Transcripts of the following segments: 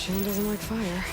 Machine doesn't like fire.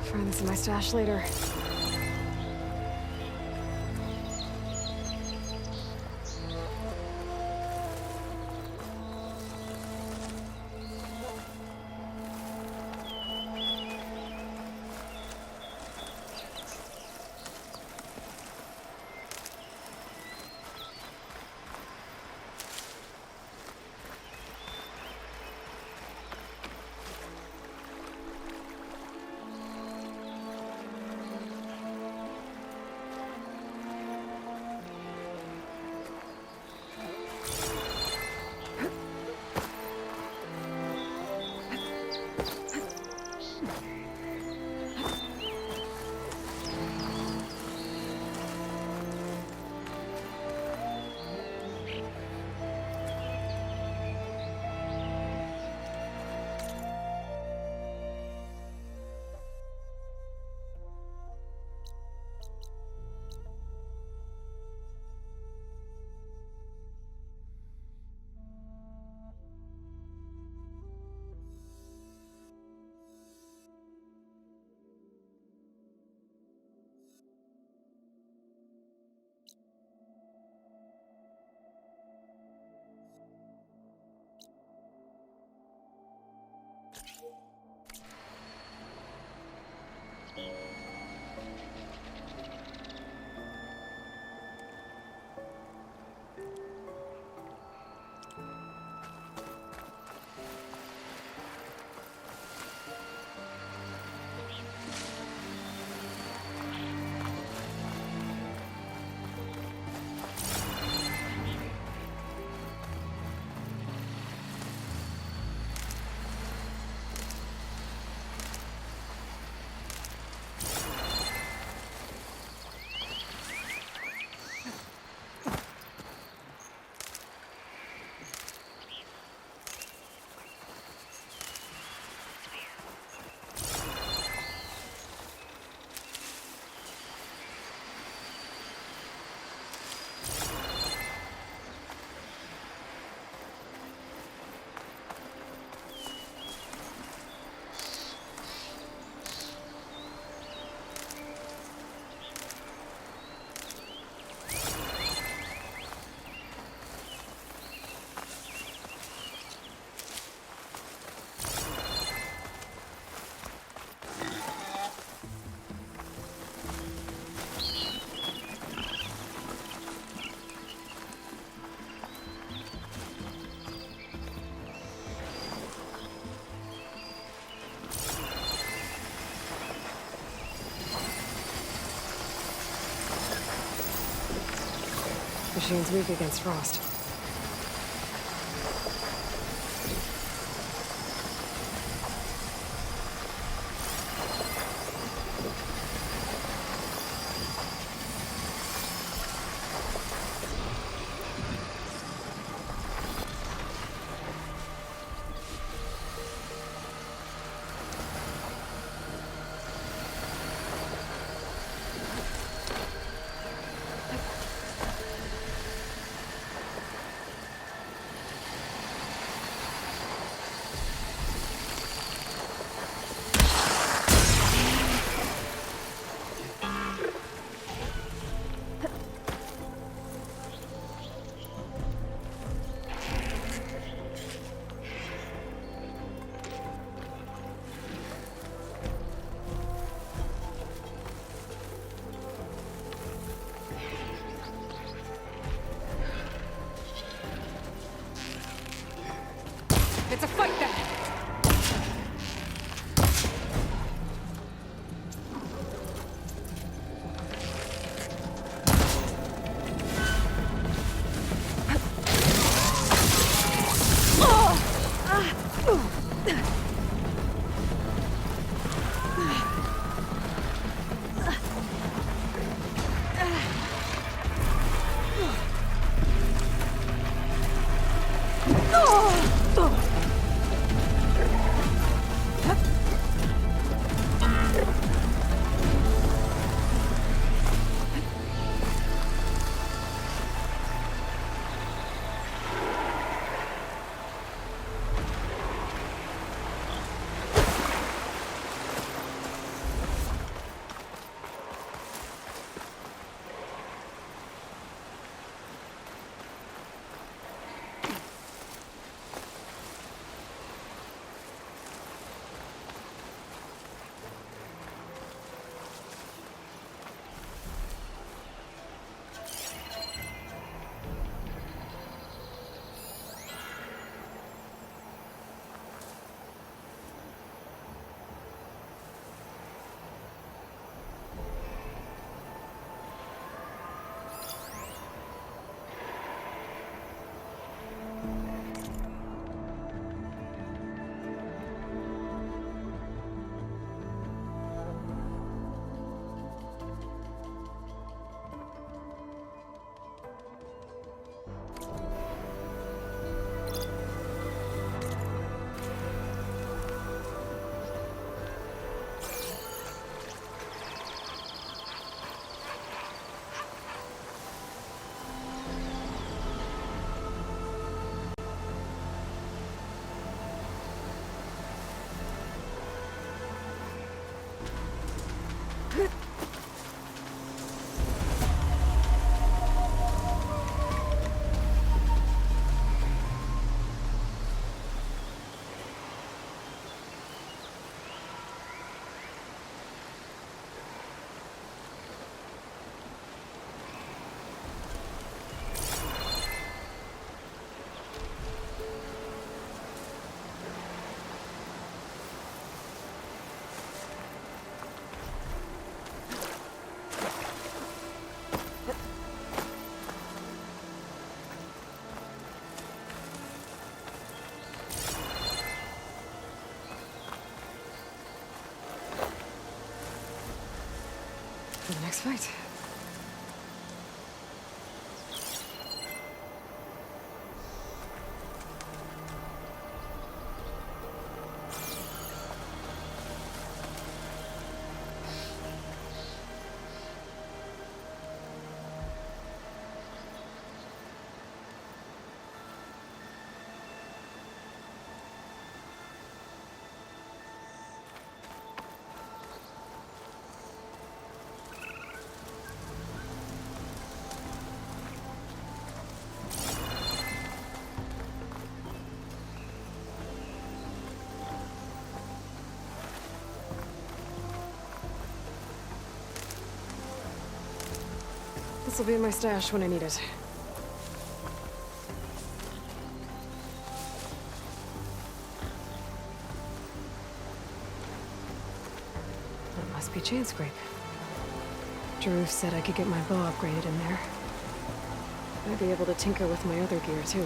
Find this in my stash later. machine's weak against frost. It's a fight then! For the next fight. This will be in my stash when I need it. That must be chain scrape. Drew said I could get my bow upgraded in there. Might be able to tinker with my other gear, too.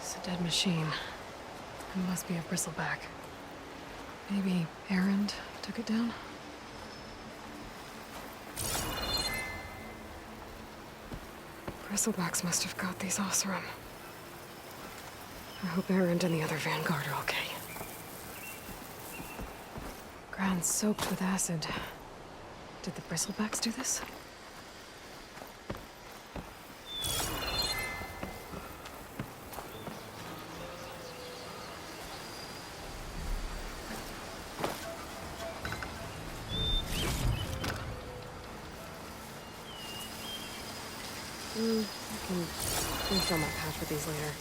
It's a dead machine. It must be a bristleback. Maybe Erend took it down? Bristlebacks must have got these Oseram. I hope Erend and the other Vanguard are okay. Ground soaked with acid. Did the bristlebacks do this? I can refill my pouch with these later.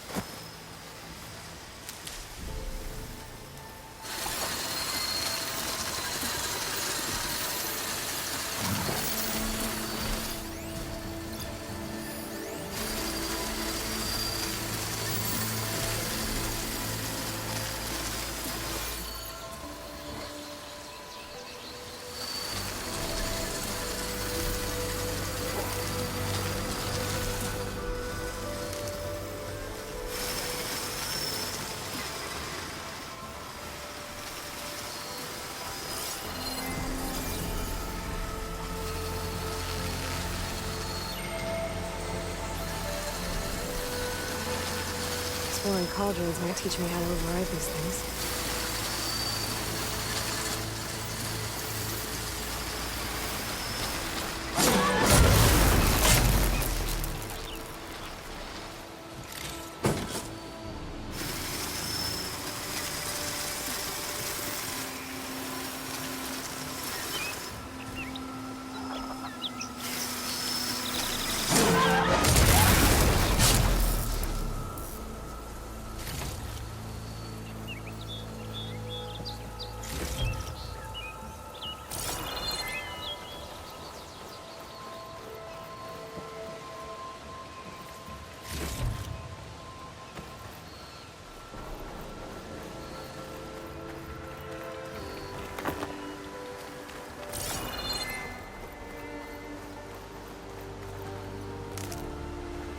Exploring cauldrons might teach me how to override these things.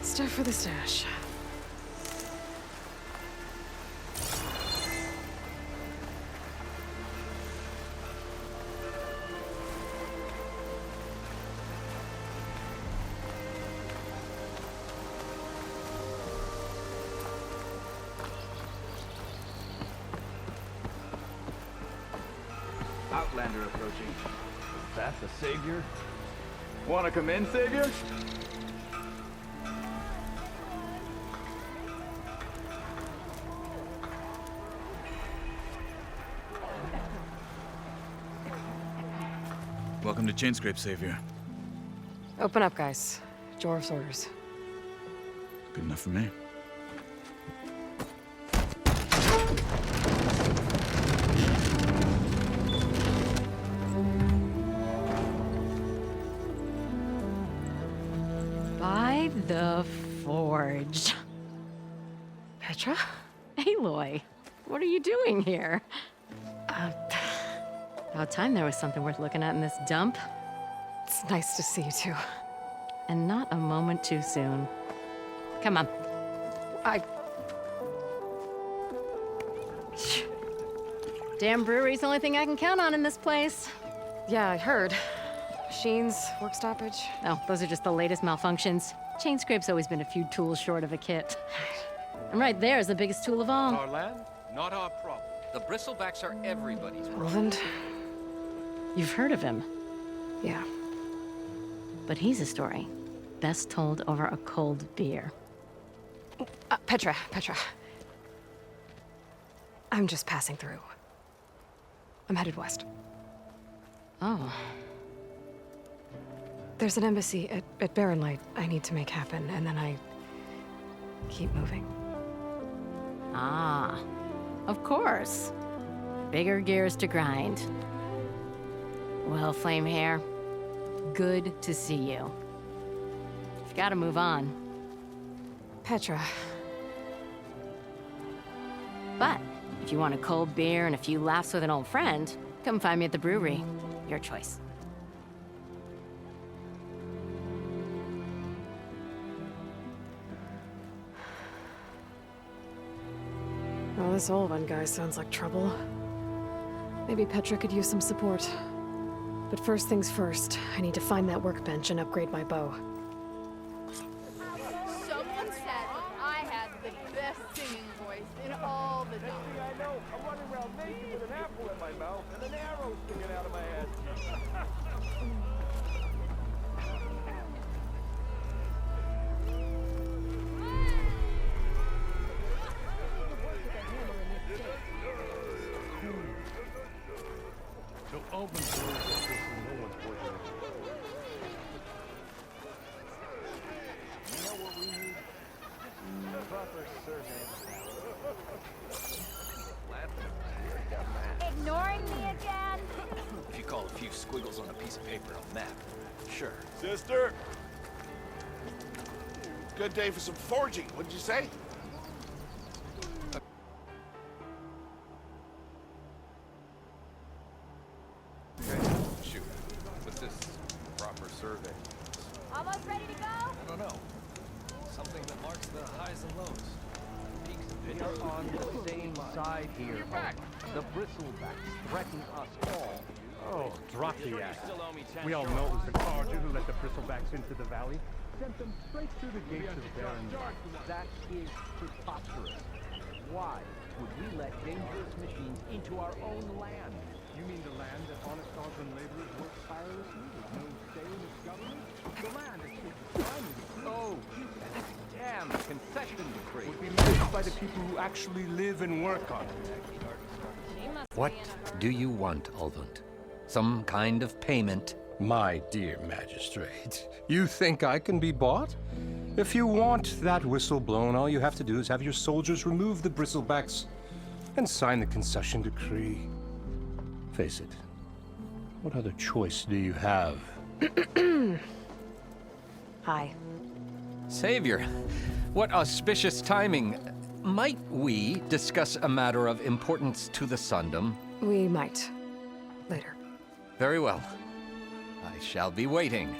Stuff for the stash. Outlander approaching. Is that the Savior? Wanna come in, Savior? Welcome to Chainscrape, Savior. Open up, guys. Jorv's orders. Good enough for me. By the Forge. Petra? Aloy, what are you doing here? About time there was something worth looking at in this dump. It's nice to see you too. And not a moment too soon. Come on. Damn brewery's the only thing I can count on in this place. Yeah, I heard. Machines, work stoppage. Oh, those are just the latest malfunctions. Chain scrape's always been a few tools short of a kit. And right there is the biggest tool of all. Our land, not our problem. The bristlebacks are everybody's problem. Roland? You've heard of him, Yeah. but he's a story best told over a cold beer. Petra. I'm just passing through. I'm headed west. Oh, There's an embassy at Barren Light I need to make happen, and then I keep moving. ah, of course. Bigger gears to grind. Well, Flame Hair, good to see you. You've got to move on. Petra, But if you want a cold beer and a few laughs with an old friend, come find me at the brewery. Your choice. well, this old one guy sounds like trouble. Maybe Petra could use some support. But first things first, I need to find that workbench and upgrade my bow. Someone said I had the best singing voice in all the Next thing I know, I'm running around naked with an apple in my mouth and an arrow sticking out of my head. So open doors like this and no one's working. You know what we need? A proper survey. Ignoring me again? If you call a few squiggles on a piece of paper a map, sure. Sister! Good day for some forging, what'd you say? Shoot. What's this proper survey? Almost ready to go? I don't know. Something that marks the highs and lows. Peaks and valleys. On the same side here. The bristlebacks threaten us all. Oh, drop the act. We all know it was the Carja who let the bristlebacks into the valley. Sent them straight through the gates of Baron. That is preposterous. Why would we let dangerous machines into our own land? You mean the land that honest dogs and laborers work tirelessly with no say in its government? The land that takes time Oh, that damn concession decree. would be managed by the people who actually live and work on it. What do you want, Ulvund? Some kind of payment? My dear magistrate, you think I can be bought? If you want that whistle blown, all you have to do is have your soldiers remove the bristlebacks and sign the concession decree. Face it, what other choice do you have? Hi. Savior, what auspicious timing. Might we discuss a matter of importance to the Sundom? We might. Later. Very well. I shall be waiting.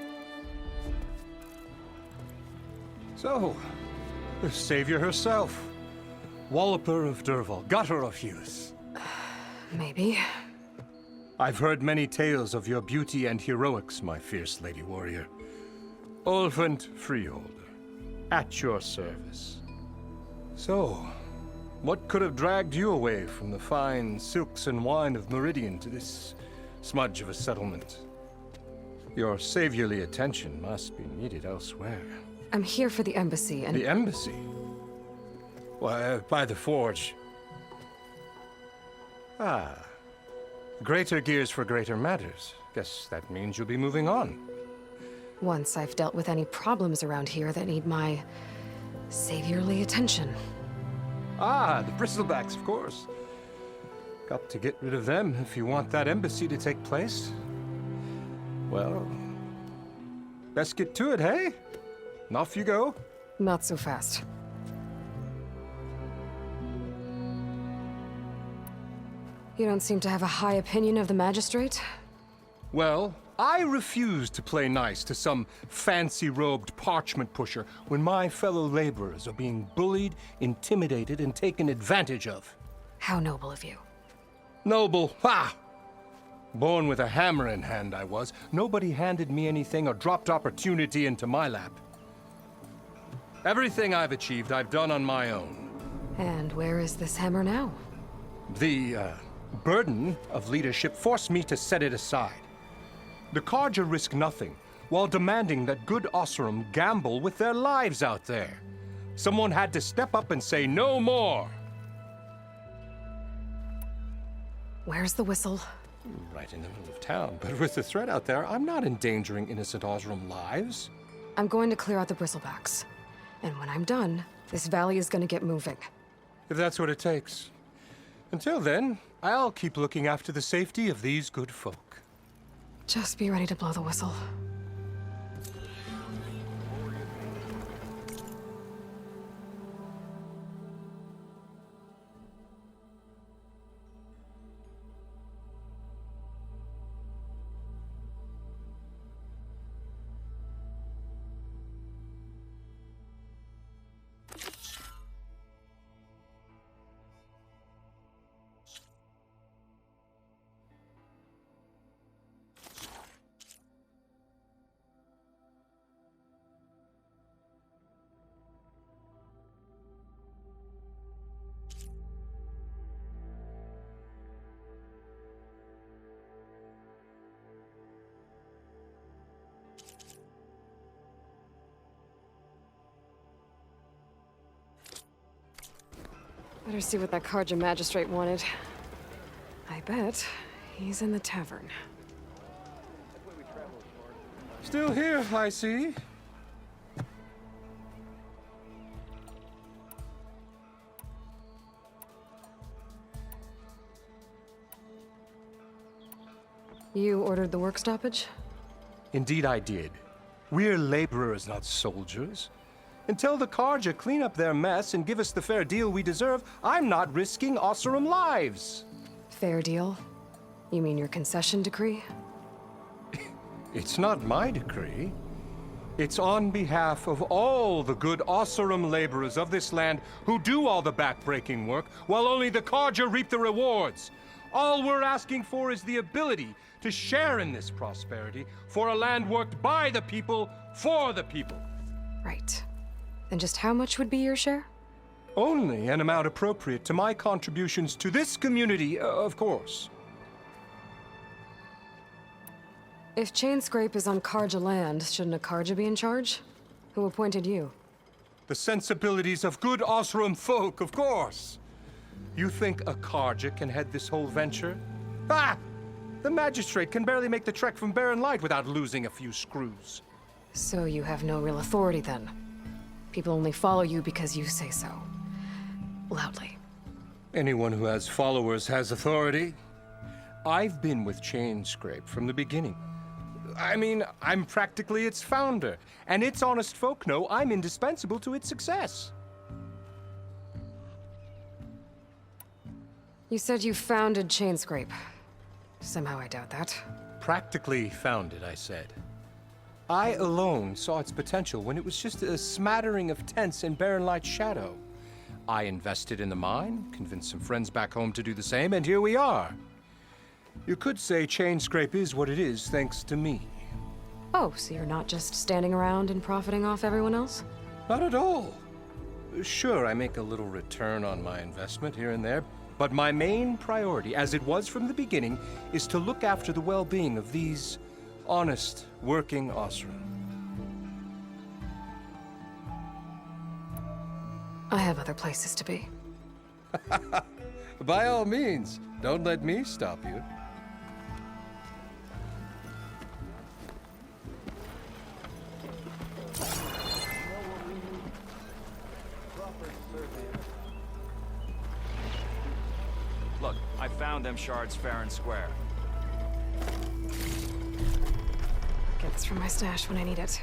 So, the savior herself, Walloper of Derval, gutter of youth. Maybe. I've heard many tales of your beauty and heroics, my fierce lady warrior. Ulvund Freeholder, at your service. So, what could have dragged you away from the fine silks and wine of Meridian to this smudge of a settlement? Your saviorly attention must be needed elsewhere. I'm here for the embassy and... The embassy? Why, by the forge. Ah. Greater gears for greater matters. Guess that means you'll be moving on. Once I've dealt with any problems around here that need my saviorly attention. Ah, the bristlebacks, of course. Got to get rid of them if you want that embassy to take place. Well, best get to it, hey? And off you go. Not so fast. You don't seem to have a high opinion of the magistrate? Well, I refuse to play nice to some fancy-robed parchment pusher when my fellow laborers are being bullied, intimidated, and taken advantage of. How noble of you. Noble, ha! Born with a hammer in hand, I was. Nobody handed me anything or dropped opportunity into my lap. Everything I've achieved, I've done on my own. And where is this hammer now? The burden of leadership forced me to set it aside. The Carja risk nothing, while demanding that good Osseram gamble with their lives out there. Someone had to step up and say no more. Where's the whistle? Right in the middle of town, but with the threat out there, I'm not endangering innocent Osseram lives. I'm going to clear out the bristlebacks. And when I'm done, this valley is going to get moving. If that's what it takes. Until then, I'll keep looking after the safety of these good folk. Just be ready to blow the whistle. Better see what that Carja magistrate wanted. I bet he's in the tavern. Still here, I see. You ordered the work stoppage? Indeed I did. We're laborers, not soldiers. Until the Carja clean up their mess and give us the fair deal we deserve, I'm not risking Osseram lives. Fair deal? You mean your concession decree? It's not my decree. It's on behalf of all the good Osseram laborers of this land who do all the backbreaking work, while only the Carja reap the rewards. All we're asking for is the ability to share in this prosperity for a land worked by the people, for the people. Right. Then just how much would be your share? Only an amount appropriate to my contributions to this community, of course. If Chainscrape is on Carja land, shouldn't a Carja be in charge? Who appointed you? The sensibilities of good Osseram folk, of course. You think a Carja can head this whole venture? Ah! The magistrate can barely make the trek from Barren Light without losing a few screws. So you have no real authority then? People only follow you because you say so. Loudly. Anyone who has followers has authority. I've been with Chainscrape from the beginning. I mean, I'm practically its founder, and its honest folk know I'm indispensable to its success. You said you founded Chainscrape. Somehow I doubt that. Practically founded, I said. I alone saw its potential when it was just a smattering of tents in Barren Light's shadow. I invested in the mine, convinced some friends back home to do the same, and here we are. You could say Chainscrape is what it is thanks to me. Oh, so you're not just standing around and profiting off everyone else? Not at all. Sure, I make a little return on my investment here and there, but my main priority, as it was from the beginning, is to look after the well-being of these honest, working Osseram. I have other places to be. By all means, don't let me stop you. Look, I found them shards fair and square. Get this from my stash when I need it.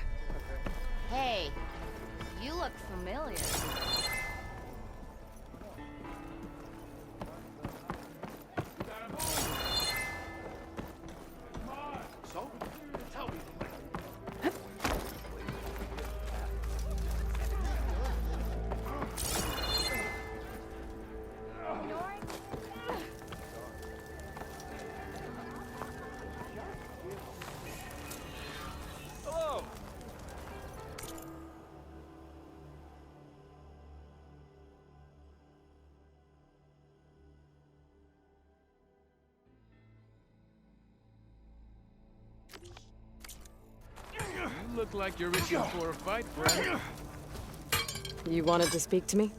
Hey, you look familiar. look like you're itching for a fight, friend. You wanted to speak to me?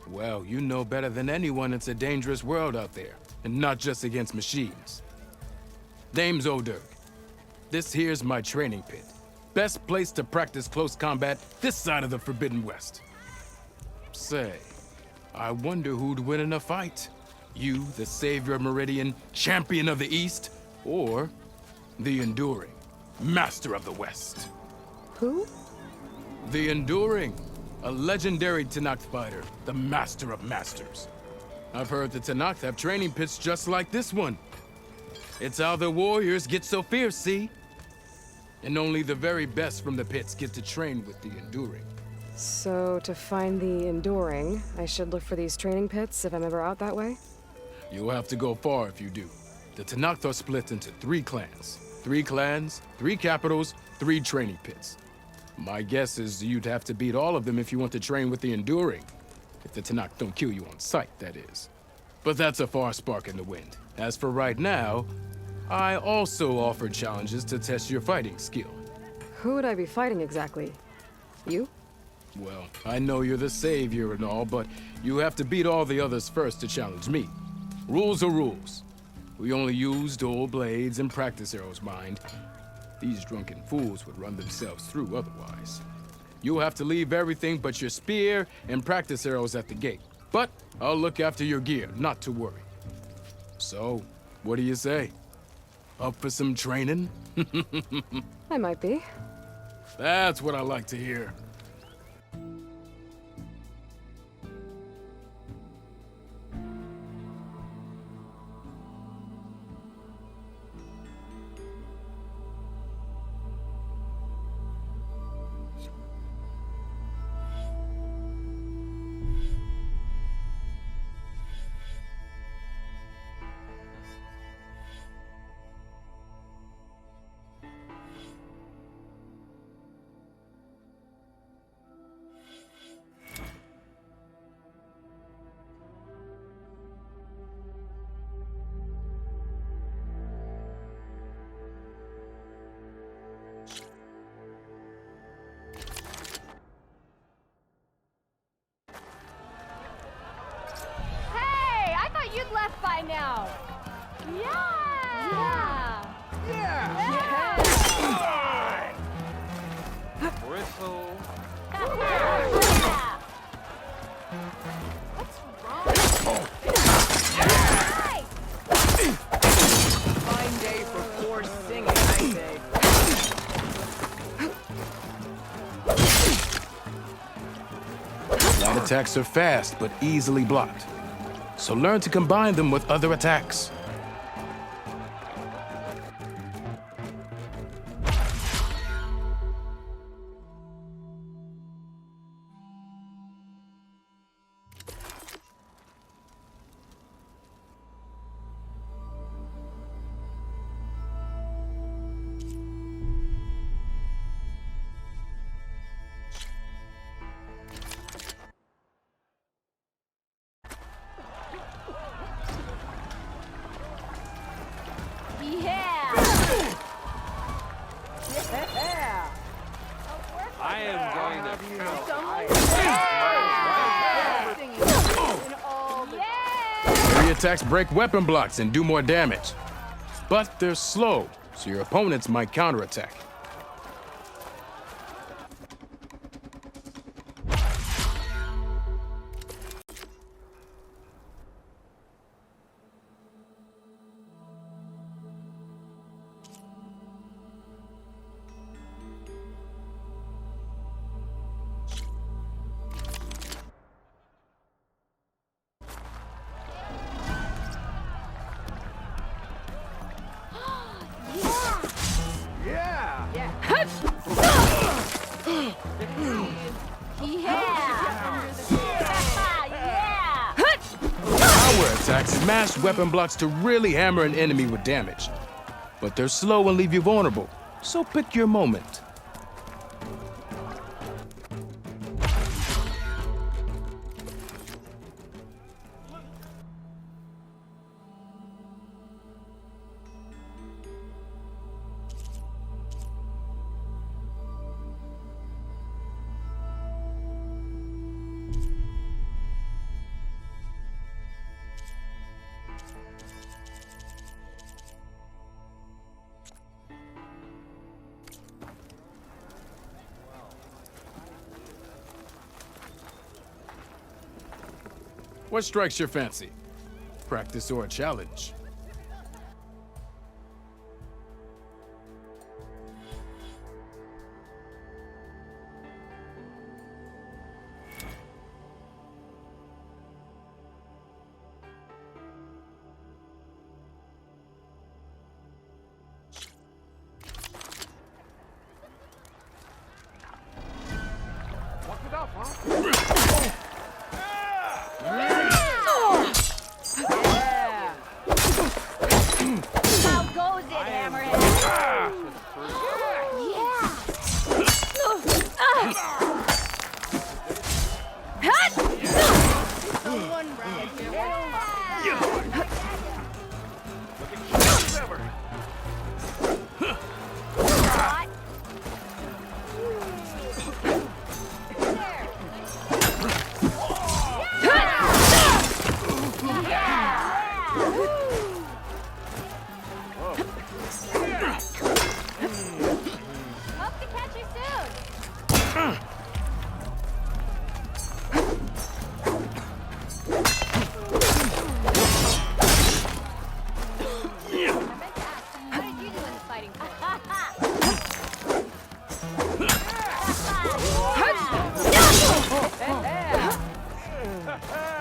Well, you know better than anyone it's a dangerous world out there, and not just against machines. Name's O'Dirk. This here's my training pit. Best place to practice close combat this side of the Forbidden West. Say, I wonder who'd win in a fight. You, the savior of Meridian, champion of the East, or the Enduring, master of the West. Who? The Enduring, a legendary Tenakth fighter, the master of masters. I've heard the Tenakth have training pits just like this one. It's how the warriors get so fierce, see? And only the very best from the pits get to train with the Enduring. So, to find the Enduring, I should look for these training pits if I'm ever out that way? You'll have to go far if you do. The Tenakth are split into 3 clans. 3 clans, 3 capitals, 3 training pits. My guess is you'd have to beat all of them if you want to train with the Enduring. If the Tenakth don't kill you on sight, that is. But that's a far spark in the wind. As for right now, I also offer challenges to test your fighting skill. Who would I be fighting exactly? You? Well, I know you're the savior and all, but you have to beat all the others first to challenge me. Rules are rules. We only use dual blades and practice arrows, mind. These drunken fools would run themselves through otherwise. You'll have to leave everything but your spear and practice arrows at the gate. But I'll look after your gear, not to worry. So, what do you say? Up for some training? I might be. That's what I like to hear. Hey, I thought you'd left by now. Yeah. Bristle. What's wrong? Hey! Fine day for poor singing, I say. Light attacks are fast, but easily blocked. So learn to combine them with other attacks. I am going to Three attacks break weapon blocks and do more damage. But they're slow, so your opponents might counterattack. Power attacks smash weapon blocks to really hammer an enemy with damage. But they're slow and leave you vulnerable, so pick your moment. What strikes your fancy? Practice or a challenge? Walk it up, huh? How goes it, Hammerhead? Someone ride Hope to catch you soon. I meant to ask, how did you do in the fighting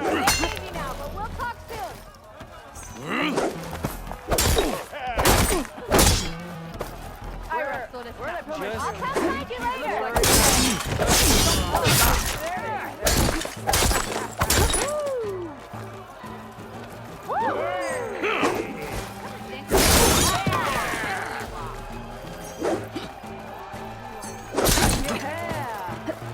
Take it easy now, but we'll talk soon. I wrestled a I'll come find you later.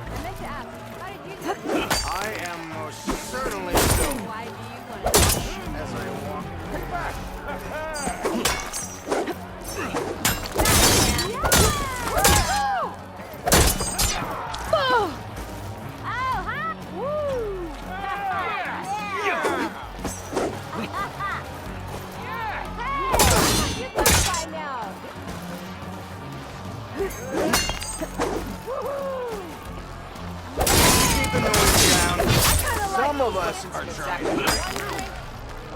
I meant to ask, how did you do? I am most certainly so Why do you want to? as I walk. Keep the noise down. Some of us are trying.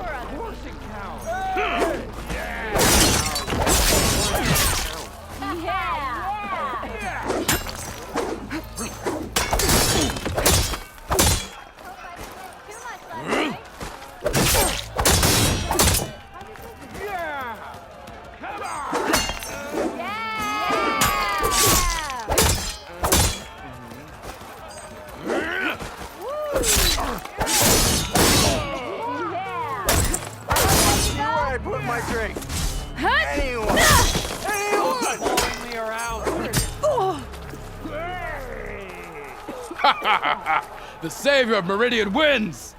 Of course it counts. See where I put my drink. Anyone. Anyone. Following me around. The savior of Meridian wins!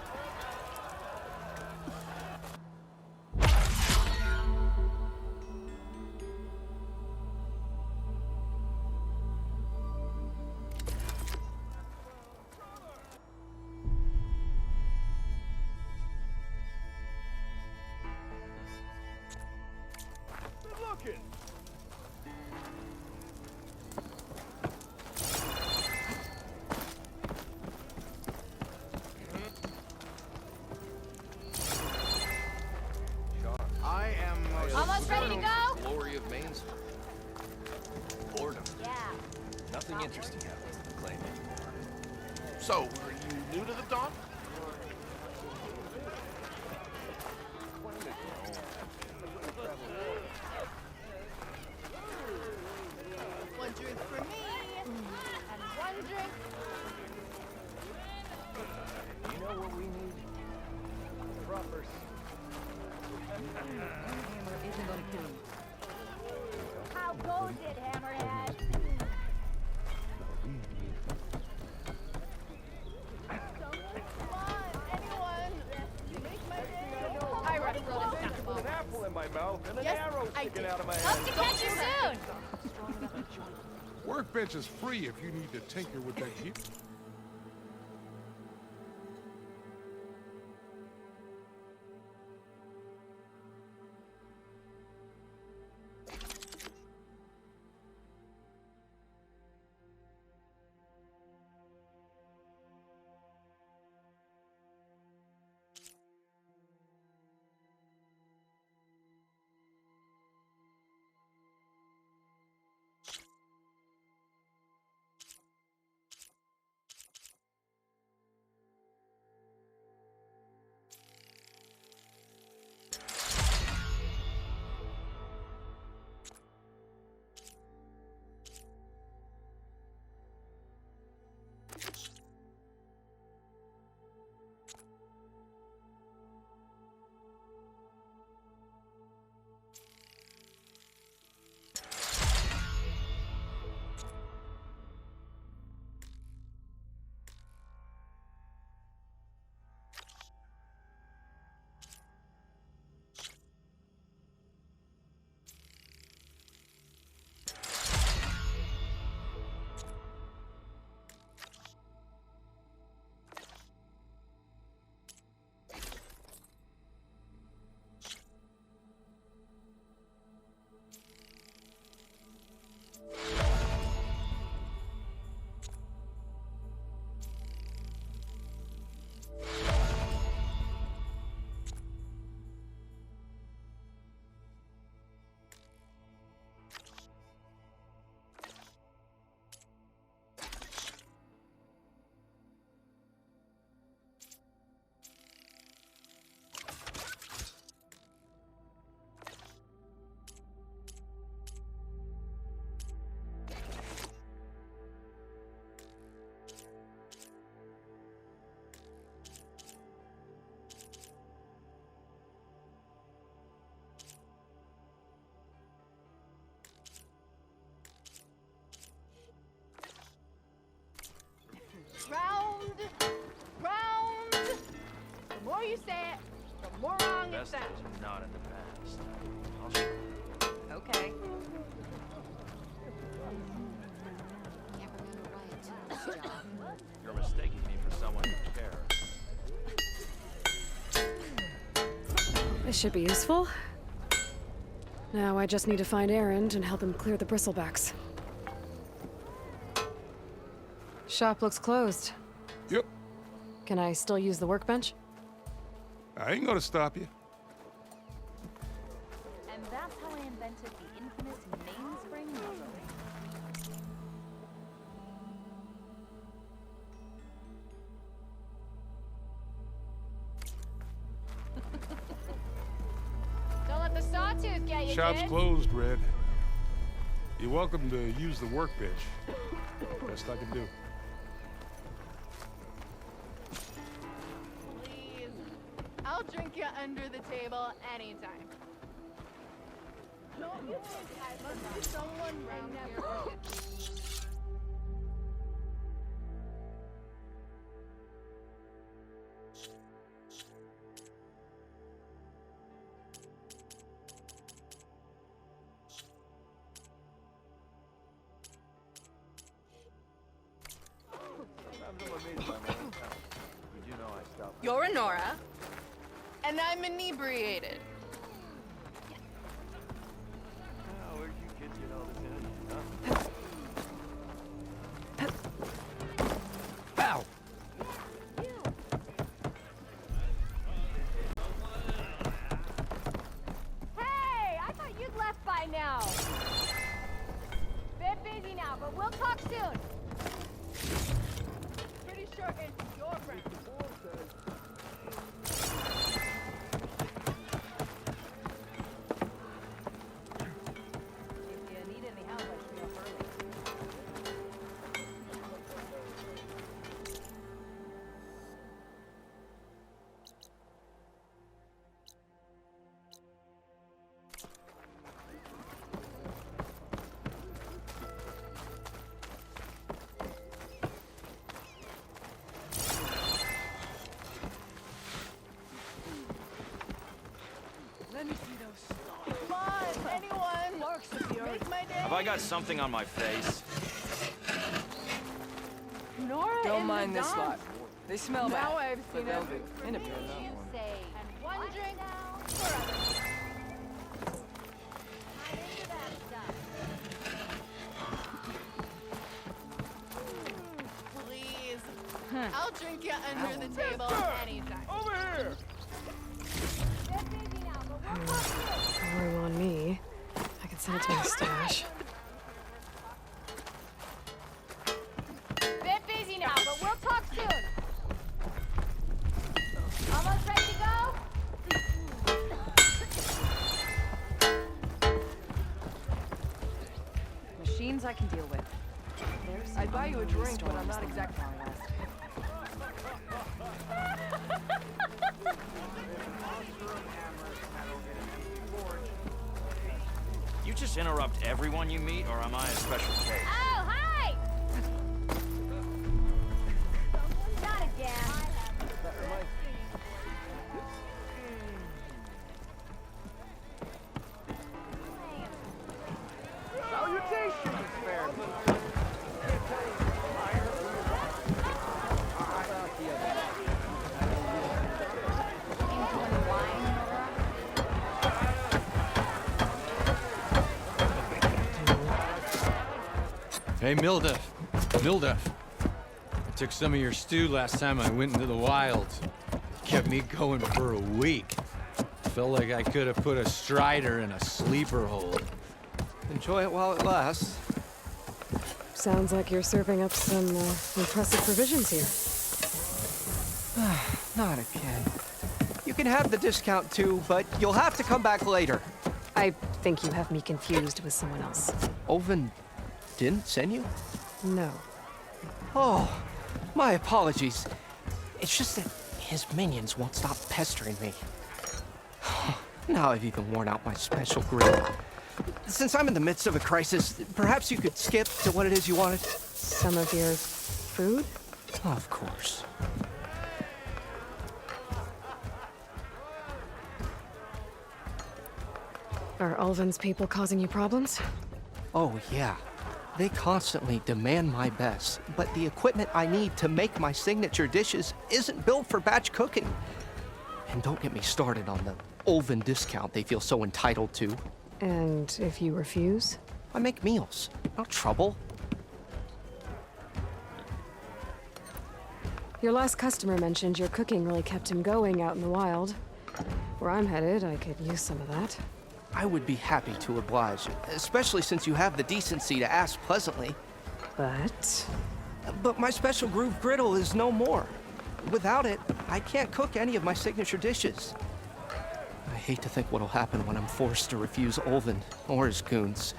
I am most Almost ready to go? Glory of Maine's boredom. Yeah. Nothing interesting happens in the claim anymore. So, are you new to the Dawn? One drink for me. And one drink. You know what we need? Ruffers. How goes it, Hammerhead? I wrestled a fastball. An apple in my mouth and an Yes, arrow I sticking did. out of my Hope head. to catch you soon. Workbench is free if you need to tinker with that jeep. more you say it, the more wrong it Best sounds. is not in the past. I'll show you. Okay. You're mistaking me for someone who cares. This should be useful. Now I just need to find Erend and help him clear the bristlebacks. Shop looks closed. Yep. Can I still use the workbench? I ain't gonna stop you. And that's how I invented the infamous mainspring muzzle. Don't let the sawtooth get you, Shop's kid. closed, Red. You're welcome to use the workbench. Best I can do. Please. I'll drink you under the table anytime. Don't you think I must be someone right now? I'm no amazed by my own talent. You do know I stopped. You're a Nora. And I'm inebriated. Oh, where'd you kids get all this energy, huh? Ow! Hey, I thought you'd left by now. Bit busy now, but we'll talk soon. Pretty sure it's your friend. If you need any help, I should be up early. Let me see those stars. Come on, anyone. Make my day. Have I got something on my face? Nora Don't in mind the this dumps. lot. They smell bad. Now I've but seen they'll every do. In a pair, not you one. say, and one drink for others. I'm into that stuff. Please. I'll drink you under the table anytime. Over here! Get busy now, but we'll talk soon. Room on me. I can send it to my stash. Bit busy now, but we'll talk soon. Almost ready to go? Machines I can deal with. I'd buy you a drink, but I'm not exactly Far West. You just interrupt everyone you meet, or am I a special case? Oh, hi! Not again. Salutations, fair. Hey, Milda. Milda. I took some of your stew last time I went into the wilds. Kept me going for a week. Felt like I could have put a strider in a sleeper hold. Enjoy it while it lasts. Sounds like you're serving up some impressive provisions here. Not again. You can have the discount too, but you'll have to come back later. I think you have me confused with someone else. Oven didn't send you? No. Oh, my apologies. It's just that his minions won't stop pestering me. Now I've even worn out my special grip. Since I'm in the midst of a crisis, perhaps you could skip to what it is you wanted? Some of your food? Of course. Are Ulvin's people causing you problems? Oh, yeah. They constantly demand my best, but the equipment I need to make my signature dishes isn't built for batch cooking. And don't get me started on the Ulvin discount they feel so entitled to. And if you refuse? I make meals, not trouble. Your last customer mentioned your cooking really kept him going out in the wild. Where I'm headed, I could use some of that. I would be happy to oblige, especially since you have the decency to ask pleasantly. But my special groove griddle is no more. Without it, I can't cook any of my signature dishes. I hate to think what'll happen when I'm forced to refuse Ulvin or his goons.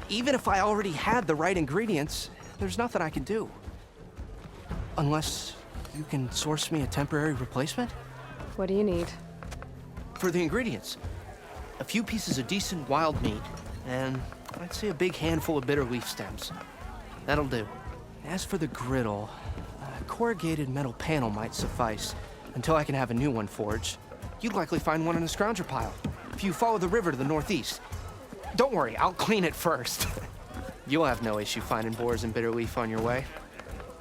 Even if I already had the right ingredients, there's nothing I can do. Unless you can source me a temporary replacement? What do you need? For the ingredients, a few pieces of decent wild meat, and I'd say a big handful of bitter leaf stems. That'll do. As for the griddle, a corrugated metal panel might suffice until I can have a new one forged. You'd likely find one in a scrounger pile if you follow the river to the northeast. Don't worry, I'll clean it first. You'll have no issue finding boars and bitter leaf on your way,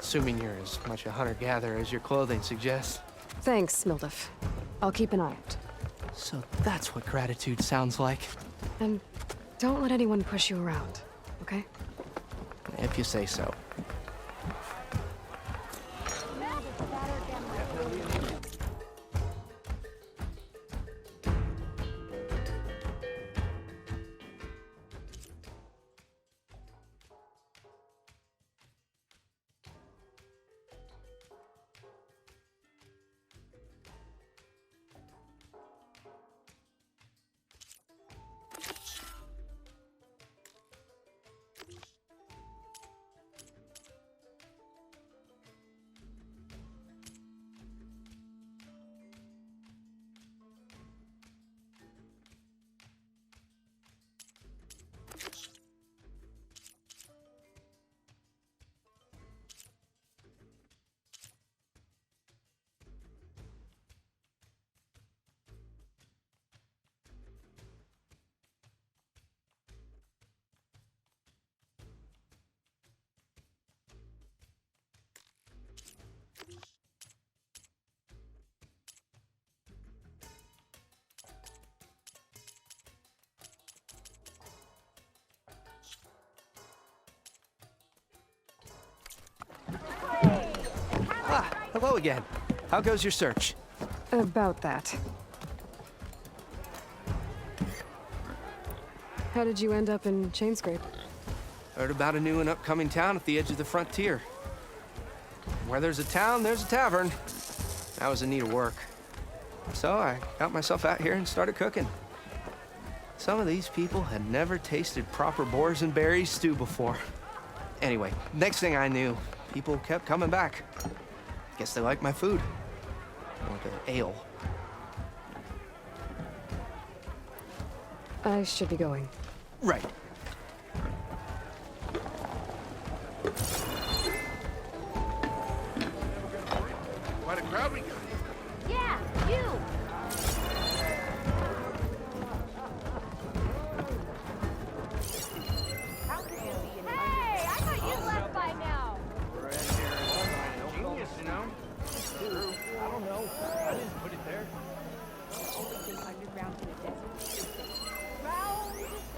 assuming you're as much a hunter-gatherer as your clothing suggests. Thanks, Mildif. I'll keep an eye out. So that's what gratitude sounds like. And don't let anyone push you around, okay? If you say so. Hello again. How goes your search? About that. How did you end up in Chainscrape? Heard about a new and upcoming town at the edge of the frontier. Where there's a town, there's a tavern. I was in need of work. So I got myself out here and started cooking. Some of these people had never tasted proper boars and berries stew before. Anyway, next thing I knew, people kept coming back. Guess they like my food. Or the ale. I should be going. Right. Quite a crowd we got. Yeah, you! Hey, I thought you left by now. Genius, you know? I don't know. I didn't put it there. Underground to the desert.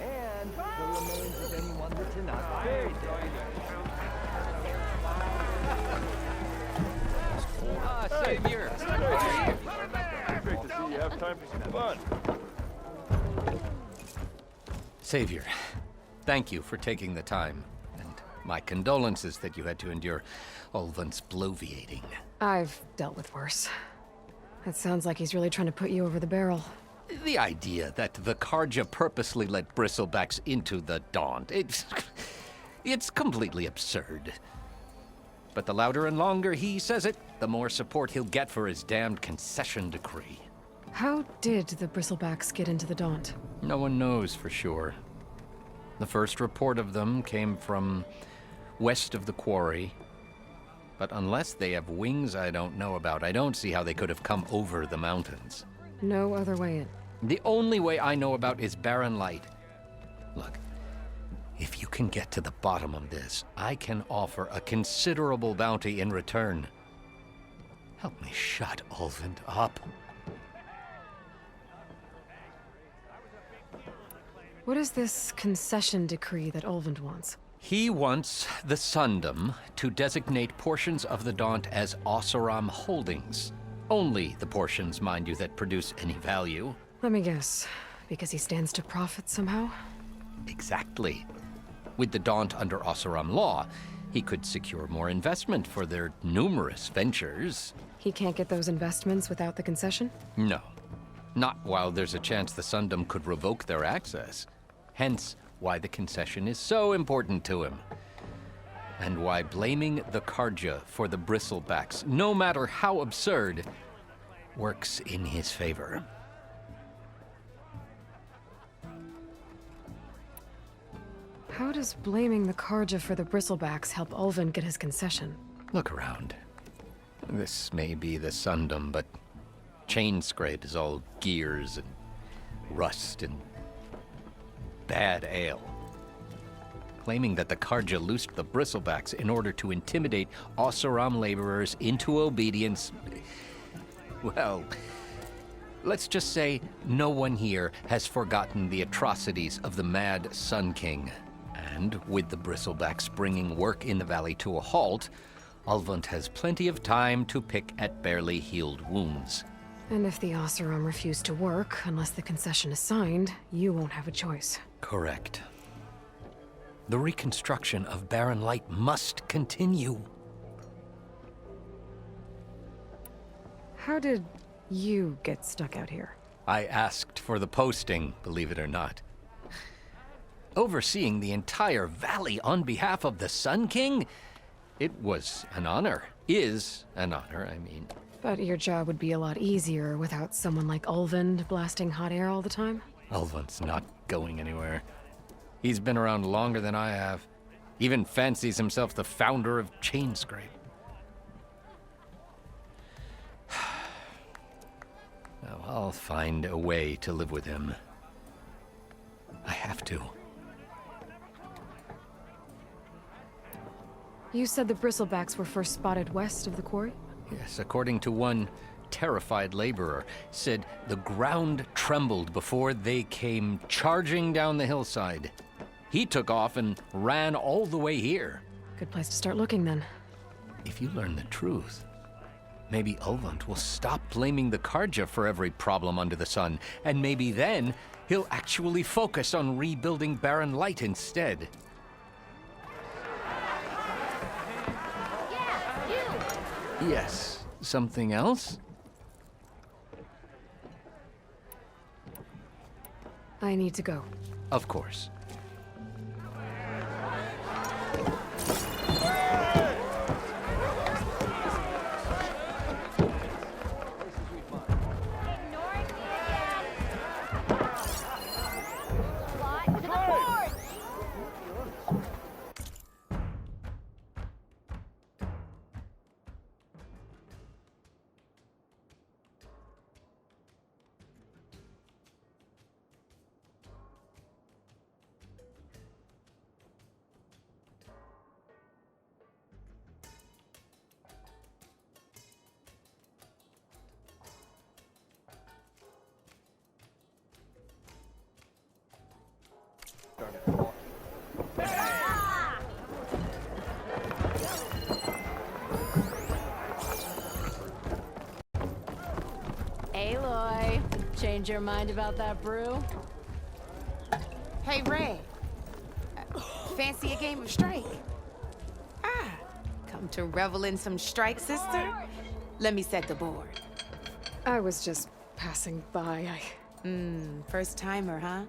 And the remains of anyone that's not buried there. Savior! Great to see you have time for some fun. Savior, thank you for taking the time. And my condolences that you had to endure Ulvin's bloviating. I've dealt with worse. It sounds like he's really trying to put you over the barrel. The idea that the Karja purposely let bristlebacks into the Daunt, it's completely absurd. But the louder and longer he says it, the more support he'll get for his damned concession decree. How did the bristlebacks get into the Daunt? No one knows for sure. The first report of them came from west of the quarry. But unless they have wings I don't know about, I don't see how they could have come over the mountains. No other way in. The only way I know about is barren light. Look, if you can get to the bottom of this, I can offer a considerable bounty in return. Help me shut Ulvund up. What is this concession decree that Ulvund wants? He wants the Sundom to designate portions of the Daunt as Oseram holdings. Only the portions, mind you, that produce any value. Let me guess. Because he stands to profit somehow? Exactly. With the Daunt under Oseram law, he could secure more investment for their numerous ventures. He can't get those investments without the concession? No. Not while there's a chance the Sundom could revoke their access. Hence, why the concession is so important to him. And why blaming the Karja for the bristlebacks, no matter how absurd, works in his favor. How does blaming the Karja for the bristlebacks help Ulvund get his concession? Look around. This may be the Sundom, but Chainscrape is all gears and rust and bad ale. Claiming that the Karja loosed the bristlebacks in order to intimidate Oseram laborers into obedience. Well, let's just say no one here has forgotten the atrocities of the Mad Sun King. And with the bristlebacks bringing work in the valley to a halt, Ulvund has plenty of time to pick at barely healed wounds. And if the Oseram refuse to work, unless the concession is signed, you won't have a choice. Correct. The reconstruction of Barren Light must continue. How did you get stuck out here? I asked for the posting, believe it or not. Overseeing the entire valley on behalf of the Sun King? It was an honor. Is an honor, I mean. But your job would be a lot easier without someone like Ulvund blasting hot air all the time? Ulvund's not going anywhere. He's been around longer than I have. Even fancies himself the founder of Chainscrape. Now, I'll find a way to live with him. I have to. You said the bristlebacks were first spotted west of the quarry? Yes, according to one terrified laborer, said the ground trembled before they came charging down the hillside. He took off and ran all the way here. Good place to start looking, then. If you learn the truth, maybe Ulvund will stop blaming the Karja for every problem under the sun, and maybe then he'll actually focus on rebuilding Barren Light instead. Yes, something else? I need to go. Of course. Aloy, change your mind about that brew? Hey, Ray. Fancy a game of strike? Come to revel in some strike, sister? Let me set the board. I was just passing by. First timer, huh?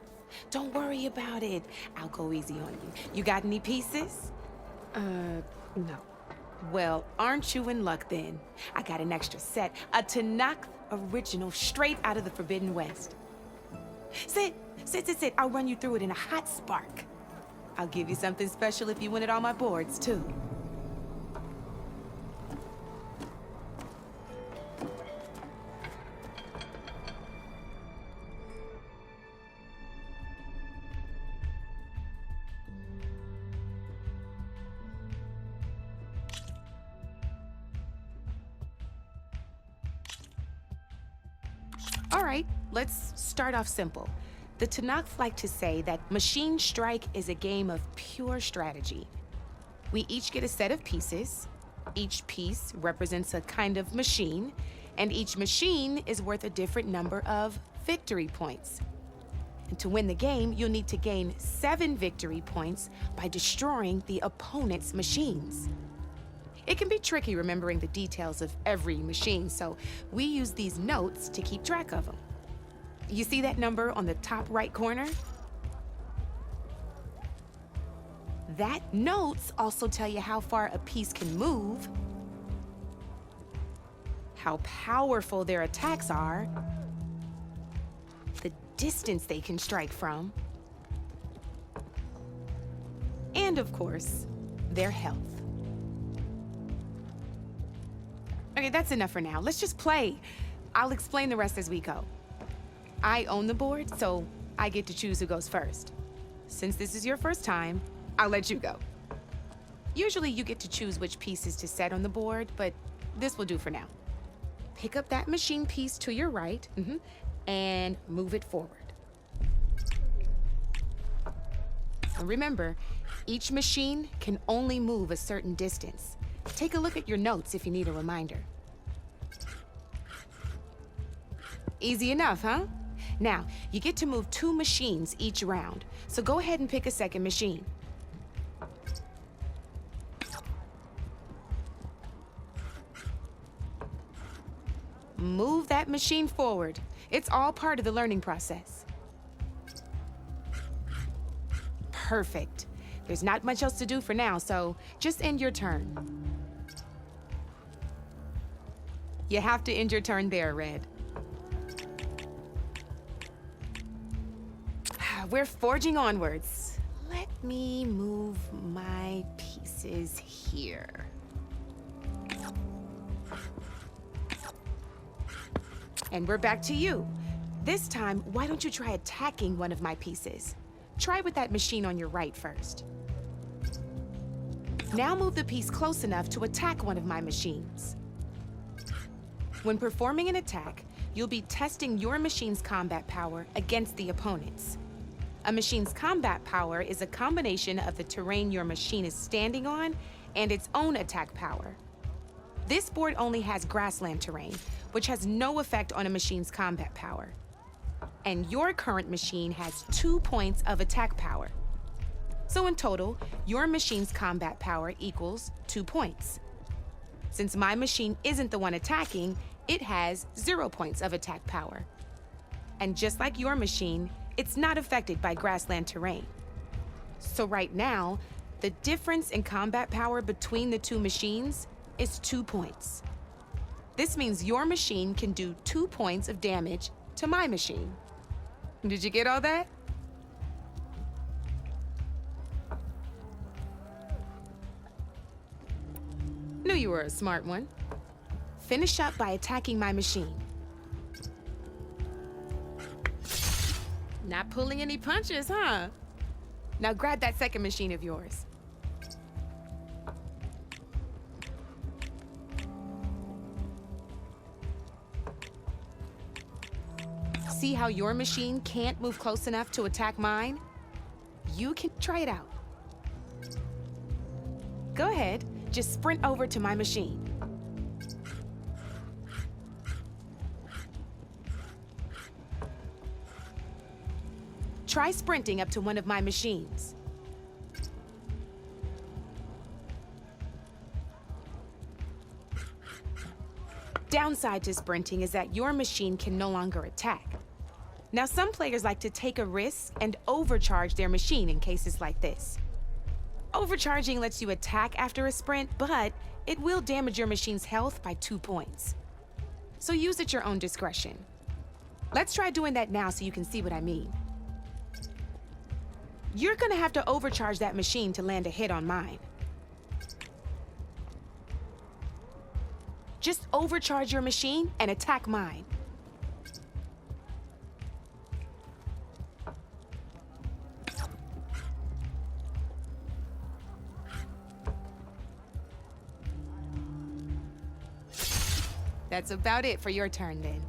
Don't worry about it. I'll go easy on you. You got any pieces? No. Well, aren't you in luck then? I got an extra set, a Tanakh original straight out of the Forbidden West. Sit. I'll run you through it in a hot spark. I'll give you something special if you win it on my boards, too. All right, let's start off simple. The Tanakh like to say that Machine Strike is a game of pure strategy. We each get a set of pieces. Each piece represents a kind of machine, and each machine is worth a different number of victory points. And to win the game, you'll need to gain 7 victory points by destroying the opponent's machines. It can be tricky remembering the details of every machine, so we use these notes to keep track of them. You see that number on the top right corner? That notes also tell you how far a piece can move, how powerful their attacks are, the distance they can strike from, and of course, their health. Okay, that's enough for now. Let's just play. I'll explain the rest as we go. I own the board, so I get to choose who goes first. Since this is your first time, I'll let you go. Usually you get to choose which pieces to set on the board, but this will do for now. Pick up that machine piece to your right, and move it forward. And remember, each machine can only move a certain distance. Take a look at your notes if you need a reminder. Easy enough, huh? Now, you get to move 2 machines each round, so go ahead and pick a second machine. Move that machine forward. It's all part of the learning process. Perfect. There's not much else to do for now, so just end your turn. You have to end your turn there, Red. We're forging onwards. Let me move my pieces here. And we're back to you. This time, why don't you try attacking one of my pieces? Try with that machine on your right first. Now move the piece close enough to attack one of my machines. When performing an attack, you'll be testing your machine's combat power against the opponent's. A machine's combat power is a combination of the terrain your machine is standing on and its own attack power. This board only has grassland terrain, which has no effect on a machine's combat power. And your current machine has 2 points of attack power. So in total, your machine's combat power equals 2 points. Since my machine isn't the one attacking, it has 0 points of attack power. And just like your machine, it's not affected by grassland terrain. So right now, the difference in combat power between the 2 machines is 2 points. This means your machine can do 2 points of damage to my machine. Did you get all that? Knew you were a smart one. Finish up by attacking my machine. Not pulling any punches, huh? Now grab that second machine of yours. See how your machine can't move close enough to attack mine? You can try it out. Go ahead, just sprint over to my machine. Try sprinting up to one of my machines. Downside to sprinting is that your machine can no longer attack. Now, some players like to take a risk and overcharge their machine in cases like this. Overcharging lets you attack after a sprint, but it will damage your machine's health by 2 points. So use at your own discretion. Let's try doing that now so you can see what I mean. You're gonna have to overcharge that machine to land a hit on mine. Just overcharge your machine and attack mine. That's about it for your turn, then.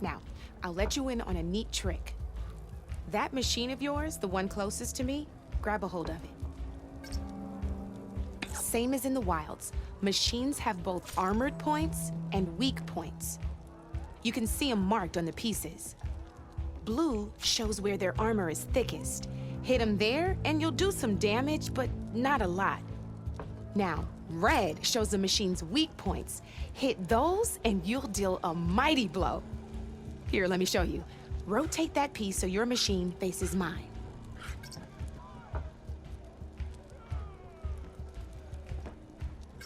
Now, I'll let you in on a neat trick. That machine of yours, the one closest to me, grab a hold of it. Same as in the wilds, machines have both armored points and weak points. You can see them marked on the pieces. Blue shows where their armor is thickest. Hit them there, and you'll do some damage, but not a lot. Now, red shows the machine's weak points. Hit those, and you'll deal a mighty blow. Here, let me show you. Rotate that piece so your machine faces mine.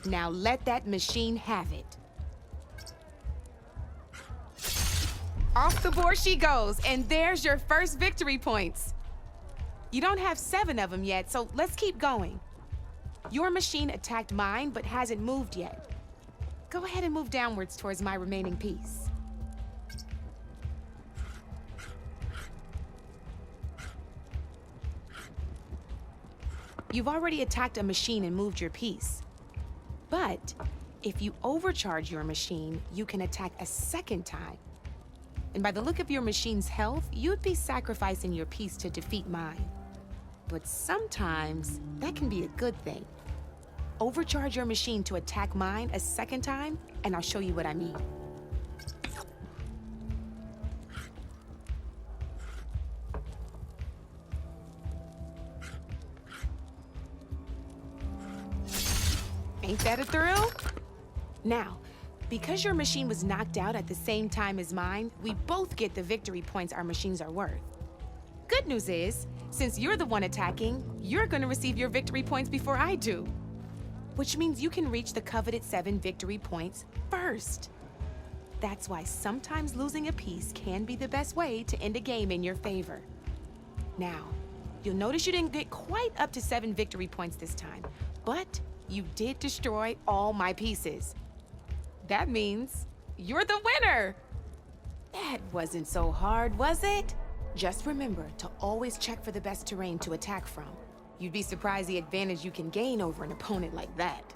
Now let that machine have it. Off the board she goes, and there's your first victory points. You don't have 7 of them yet, so let's keep going. Your machine attacked mine, but hasn't moved yet. Go ahead and move downwards towards my remaining piece. You've already attacked a machine and moved your piece. But if you overcharge your machine, you can attack a second time. And by the look of your machine's health, you'd be sacrificing your piece to defeat mine. But sometimes, that can be a good thing. Overcharge your machine to attack mine a second time, and I'll show you what I mean. Ain't that a thrill? Now, because your machine was knocked out at the same time as mine, we both get the victory points our machines are worth. Good news is, since you're the one attacking, you're gonna receive your victory points before I do. Which means you can reach the coveted 7 victory points first. That's why sometimes losing a piece can be the best way to end a game in your favor. Now, you'll notice you didn't get quite up to 7 victory points this time, but you did destroy all my pieces. That means you're the winner! That wasn't so hard, was it? Just remember to always check for the best terrain to attack from. You'd be surprised the advantage you can gain over an opponent like that.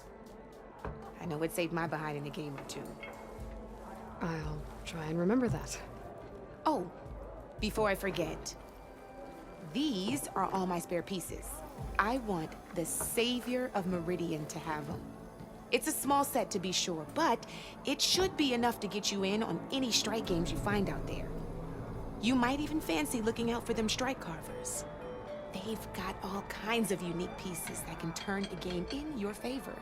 I know it saved my behind in a game or 2. I'll try and remember that. Oh, before I forget, these are all my spare pieces. I want the Savior of Meridian to have them. It's a small set to be sure, but it should be enough to get you in on any strike games you find out there. You might even fancy looking out for them strike carvers. They've got all kinds of unique pieces that can turn a game in your favor,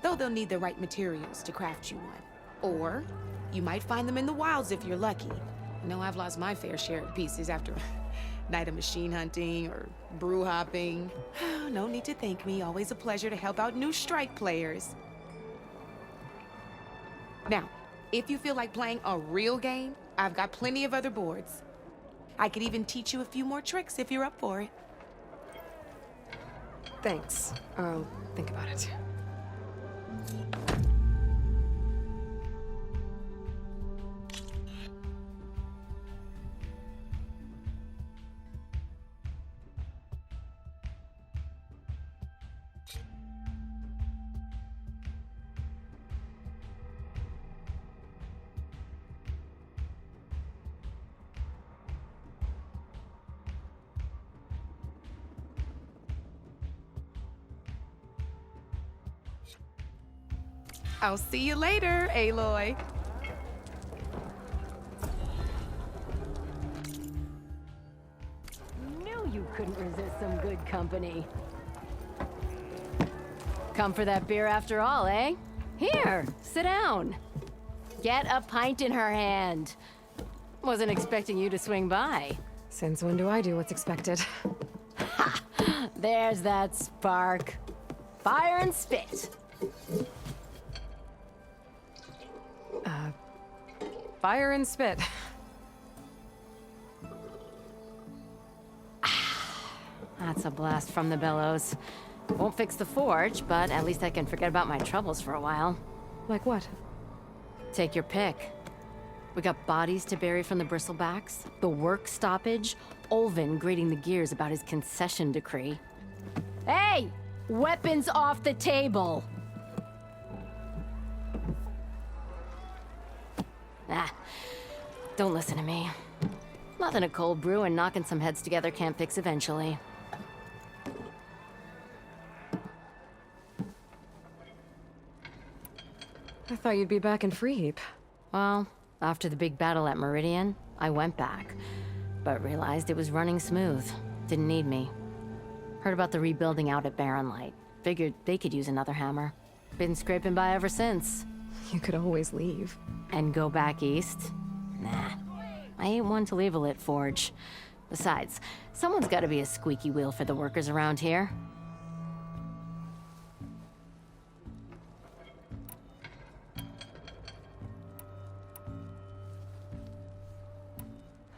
though they'll need the right materials to craft you one. Or you might find them in the wilds if you're lucky. I know I've lost my fair share of pieces after a night of machine hunting or brew hopping. No need to thank me. Always a pleasure to help out new strike players. Now, if you feel like playing a real game, I've got plenty of other boards. I could even teach you a few more tricks if you're up for it. Thanks. I'll think about it. I'll see you later, Aloy. Knew you couldn't resist some good company. Come for that beer after all, eh? Here, sit down. Get a pint in her hand. Wasn't expecting you to swing by. Since when do I do what's expected? Ha! There's that spark. Fire and spit. Fire and spit. That's a blast from the bellows. Won't fix the forge, but at least I can forget about my troubles for a while. Like what? Take your pick. We got bodies to bury from the bristlebacks, the work stoppage, Olvin grating the gears about his concession decree. Hey! Weapons off the table! Don't listen to me. Nothing a cold brew and knocking some heads together can't fix eventually. I thought you'd be back in Freeheap. Well, after the big battle at Meridian, I went back, but realized it was running smooth. Didn't need me. Heard about the rebuilding out at Barren Light. Figured they could use another hammer. Been scraping by ever since. You could always leave. And go back east? Nah. I ain't one to leave a lit forge. Besides, someone's gotta be a squeaky wheel for the workers around here.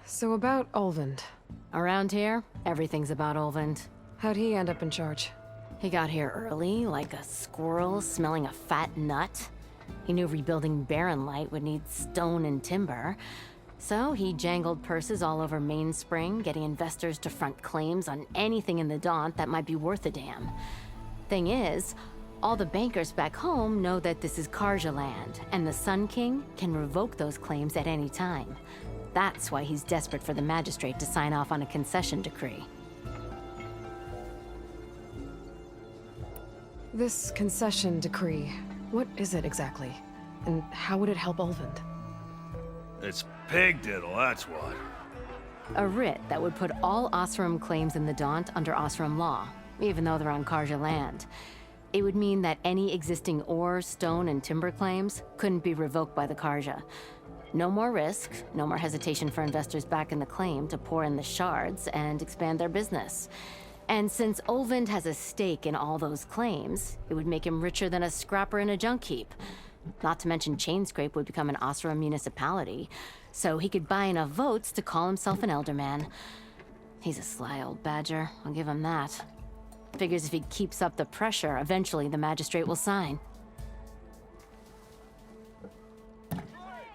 So about Olvend. Around here, everything's about Olvend. How'd he end up in charge? He got here early, like a squirrel smelling a fat nut. He knew rebuilding Barren Light would need stone and timber. So he jangled purses all over Mainspring, getting investors to front claims on anything in the Daunt that might be worth a damn. Thing is, all the bankers back home know that this is Karja land, and the Sun King can revoke those claims at any time. That's why he's desperate for the magistrate to sign off on a concession decree. This concession decree, what is it exactly? And how would it help Olvend? It's pig diddle, that's what. A writ that would put all Osram claims in the Daunt under Osram law, even though they're on Karja land. It would mean that any existing ore, stone, and timber claims couldn't be revoked by the Karja. No more risk, no more hesitation for investors back in the claim to pour in the shards and expand their business. And since Olvend has a stake in all those claims, it would make him richer than a scrapper in a junk heap. Not to mention Chainscrape would become an Osram municipality, so he could buy enough votes to call himself an elderman. He's a sly old badger, I'll give him that. Figures if he keeps up the pressure, eventually the magistrate will sign.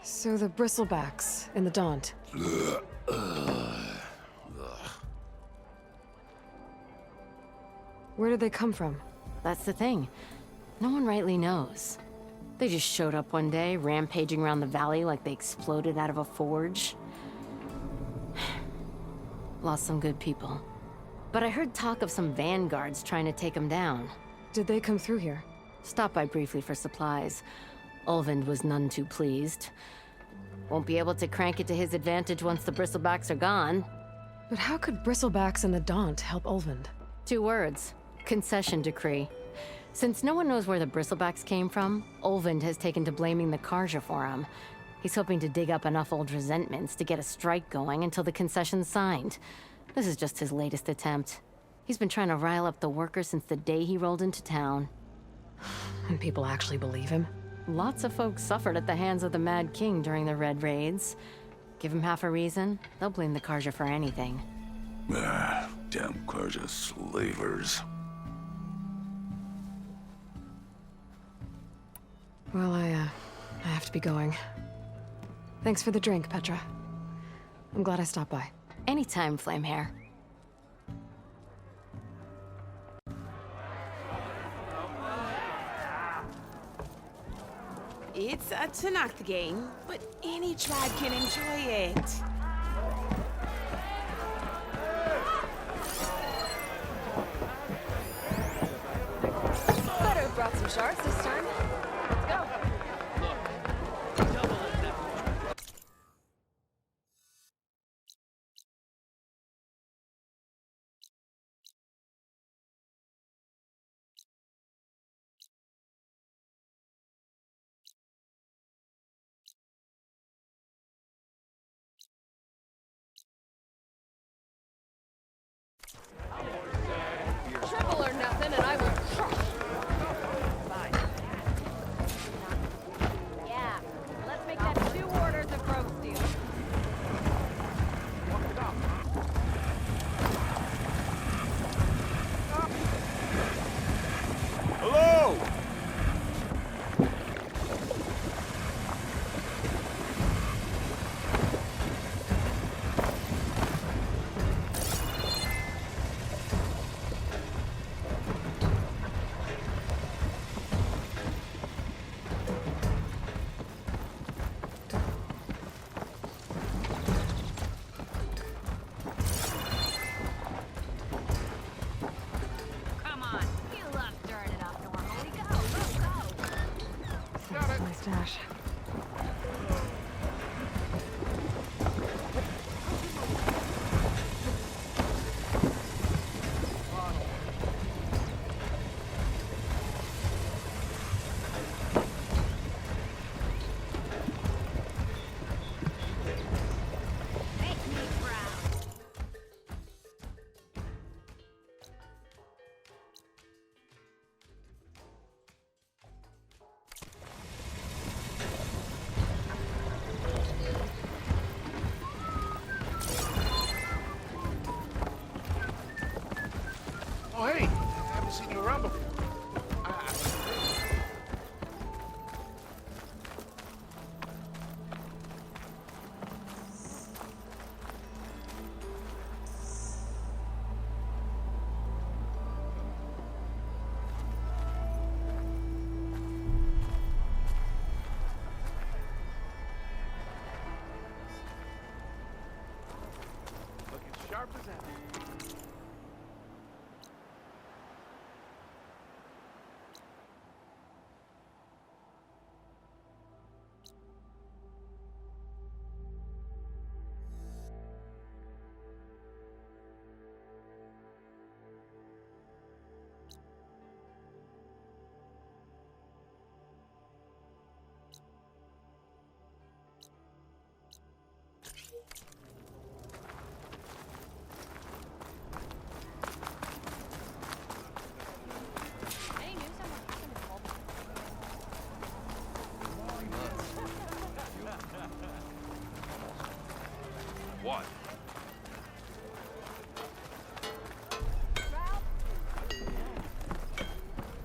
So the bristlebacks in the Daunt. Where did they come from? That's the thing. No one rightly knows. They just showed up one day, rampaging around the valley like they exploded out of a forge. Lost some good people. But I heard talk of some vanguards trying to take them down. Did they come through here? Stopped by briefly for supplies. Olvend was none too pleased. Won't be able to crank it to his advantage once the bristlebacks are gone. But how could bristlebacks in the Daunt help Olvend? 2 words. Concession decree. Since no one knows where the bristlebacks came from, Olvend has taken to blaming the Karja for him. He's hoping to dig up enough old resentments to get a strike going until the concession's signed. This is just his latest attempt. He's been trying to rile up the workers since the day he rolled into town. And people actually believe him? Lots of folks suffered at the hands of the Mad King during the Red Raids. Give him half a reason, they'll blame the Karja for anything. Damn Karja slavers. Well, I have to be going. Thanks for the drink, Petra. I'm glad I stopped by. Anytime, Flamehair. It's a Tanakh game, but any tribe can enjoy it. Better have brought some shards this time. Let's go. Triple or nothing, and I will crush. stash. Oh, hey! I haven't seen you around before. Looking sharp as ever. What?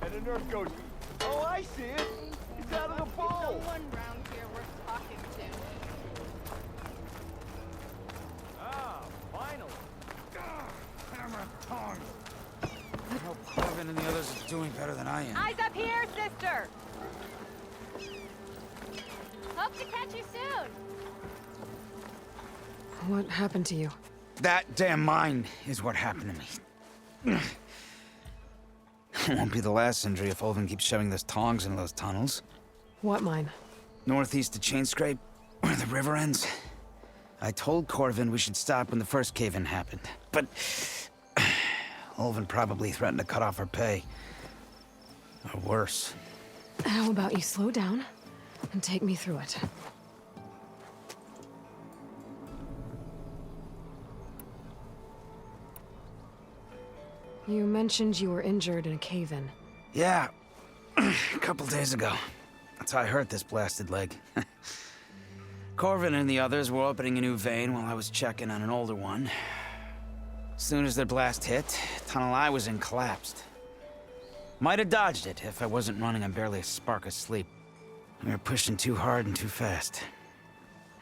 And the nurse goes, oh, I see it. It's out of the bowl. Someone round here worth talking to. Ah, finally. Hammer tongs. I hope Corvin and the others are doing better than I am. Eyes up here, sister! Hope to catch you soon. What happened to you? That damn mine is what happened to me. It won't be the last injury if Olvin keeps shoving those tongs into those tunnels. What mine? Northeast of Chain Scrape, where the river ends. I told Corvin we should stop when the first cave-in happened, but Olvin probably threatened to cut off our pay. Or worse. How about you slow down and take me through it? You mentioned you were injured in a cave-in. Yeah, a couple days ago. That's how I hurt this blasted leg. Corvin and the others were opening a new vein while I was checking on an older one. As soon as their blast hit, the tunnel I was in collapsed. Might have dodged it if I wasn't running on barely a spark of sleep. We were pushing too hard and too fast.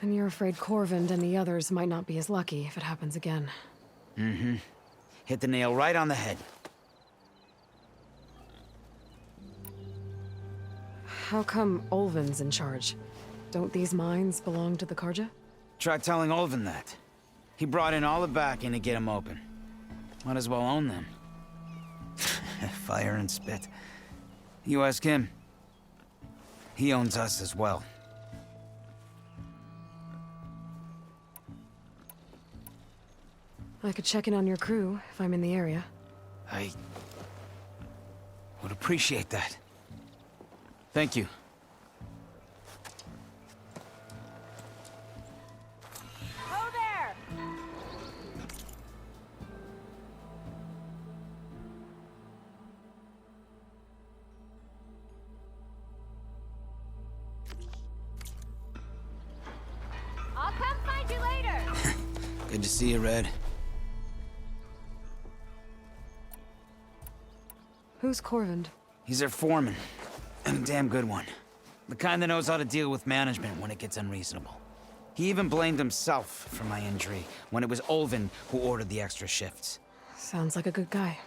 And you're afraid Corvin and the others might not be as lucky if it happens again. Mm-hmm. Hit the nail right on the head. How come Olvin's in charge? Don't these mines belong to the Karja? Try telling Olvin that. He brought in all the backing to get them open. Might as well own them. Fire and spit. You ask him. He owns us as well. I could check in on your crew if I'm in the area. I would appreciate that. Thank you. Ho there! I'll come find you later. Good to see you, Red. Who's Corvin? He's their foreman. And a damn good one. The kind that knows how to deal with management when it gets unreasonable. He even blamed himself for my injury when it was Olvin who ordered the extra shifts. Sounds like a good guy.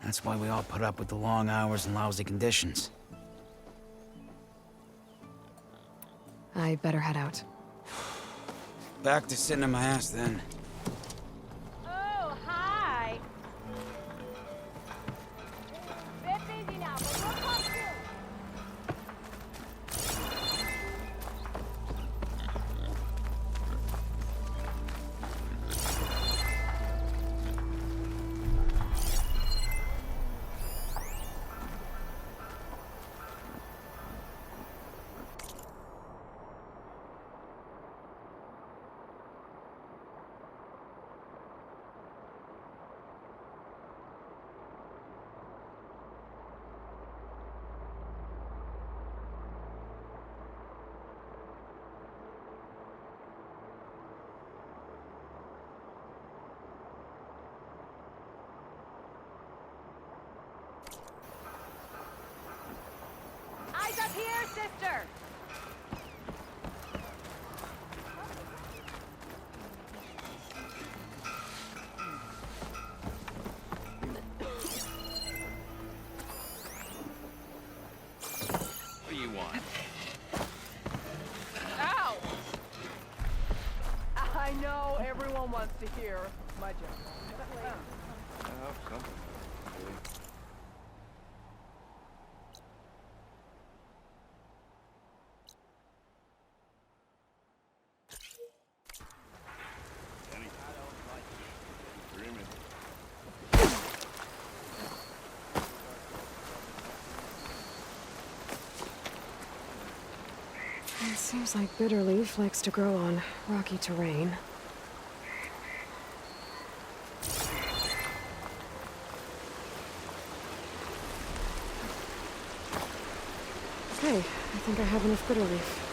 That's why we all put up with the long hours and lousy conditions. I better head out. Back to sitting on my ass then. Oh, hi. Bit busy now, but we'll talk soon. mister! What do you want? Ow! I know everyone wants to hear my joke. Oh, come. It seems like Bitterleaf likes to grow on rocky terrain. Okay, I think I have enough Bitterleaf.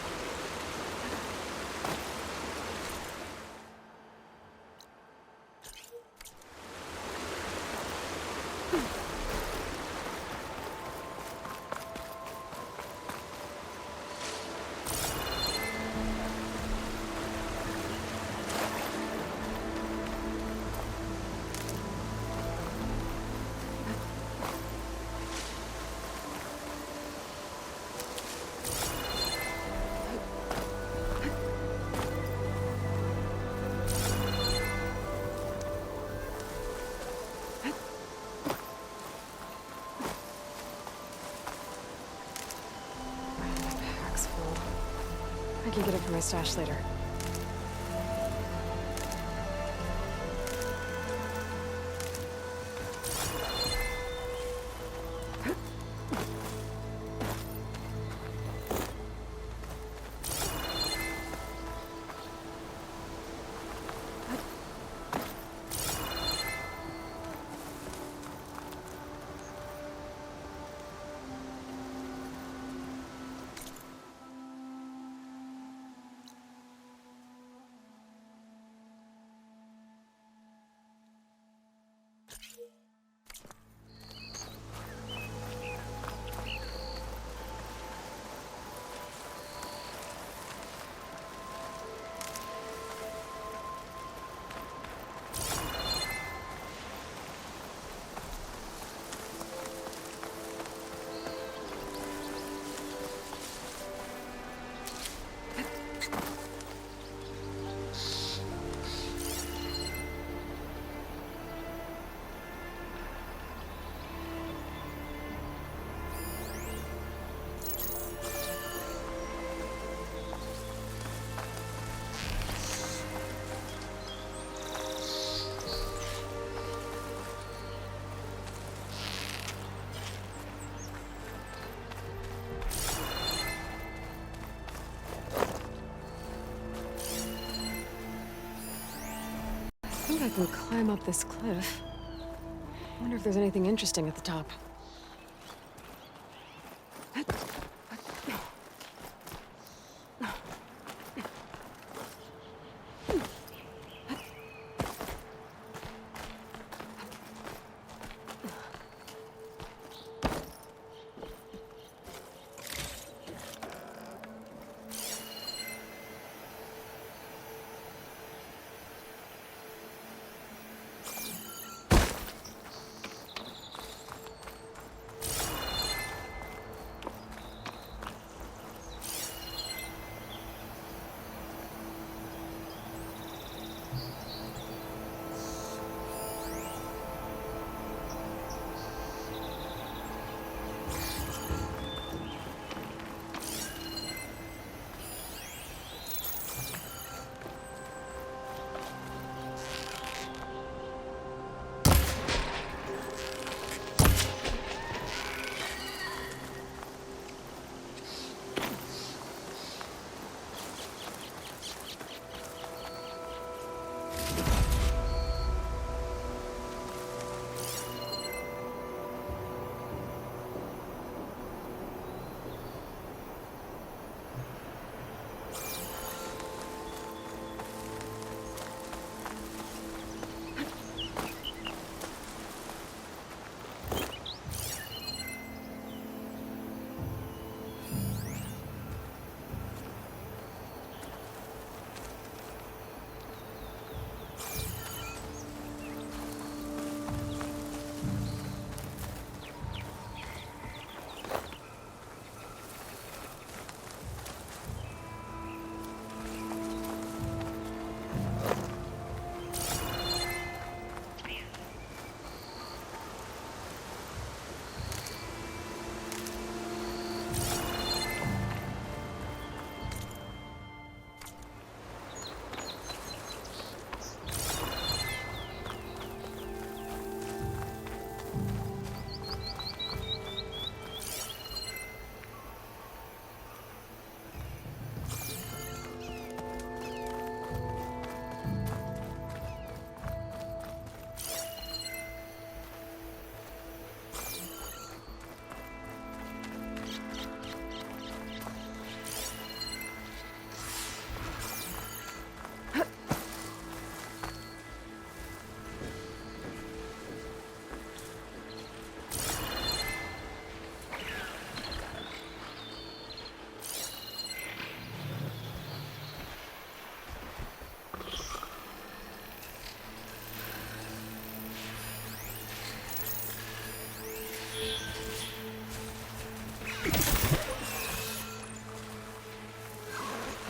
I can get it from my stash later. I think I can climb up this cliff. I wonder if there's anything interesting at the top.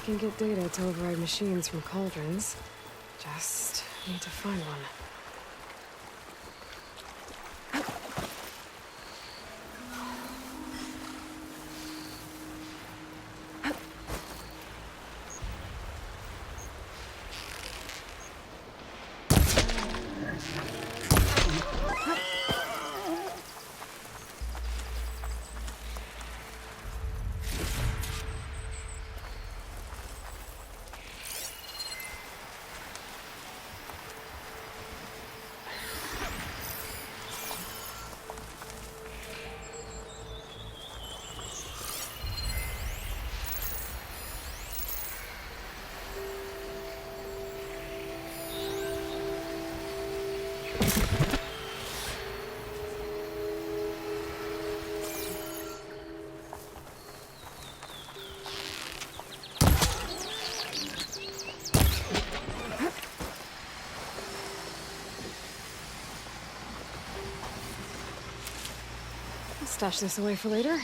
can get data to override machines from cauldrons. Just need to find one. Stash this away for later.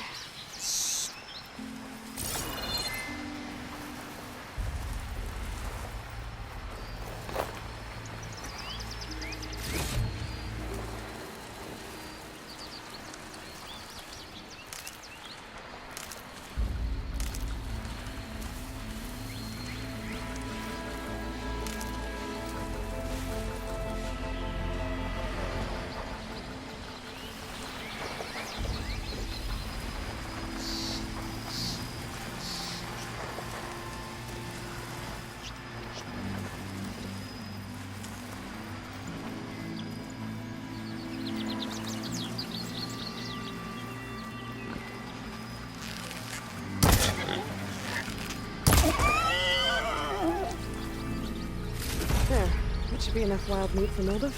There. That should be enough wild meat for Moldov.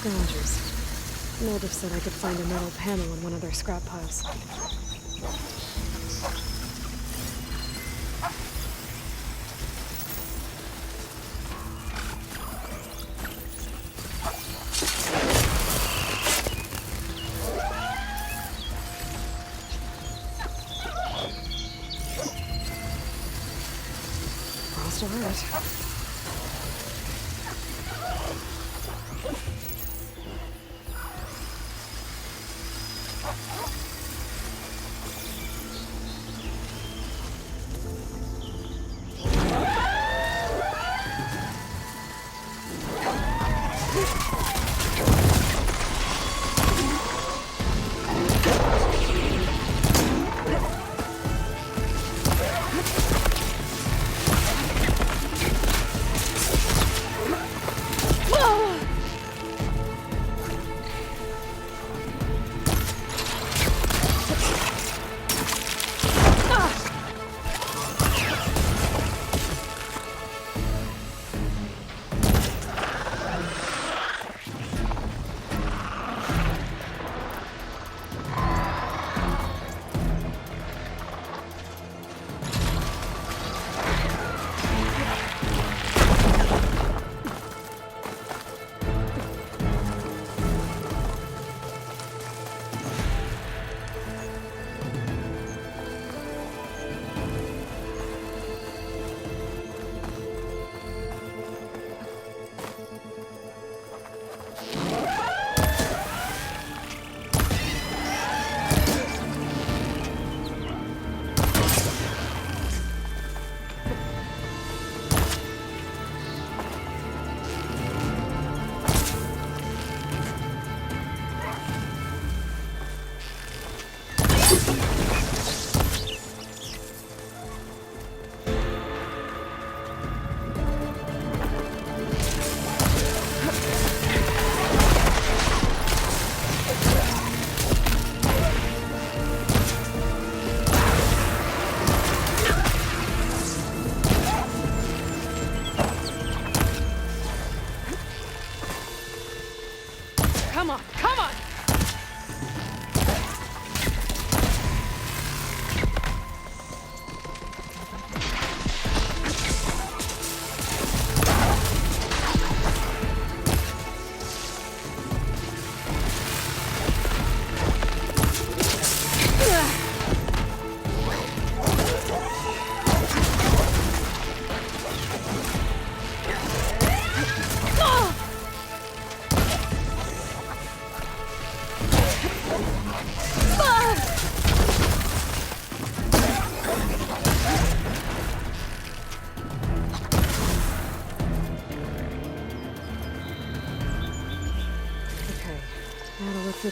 Scavengers. Moldov said I could find a metal panel in one of their scrap piles. Frost alert.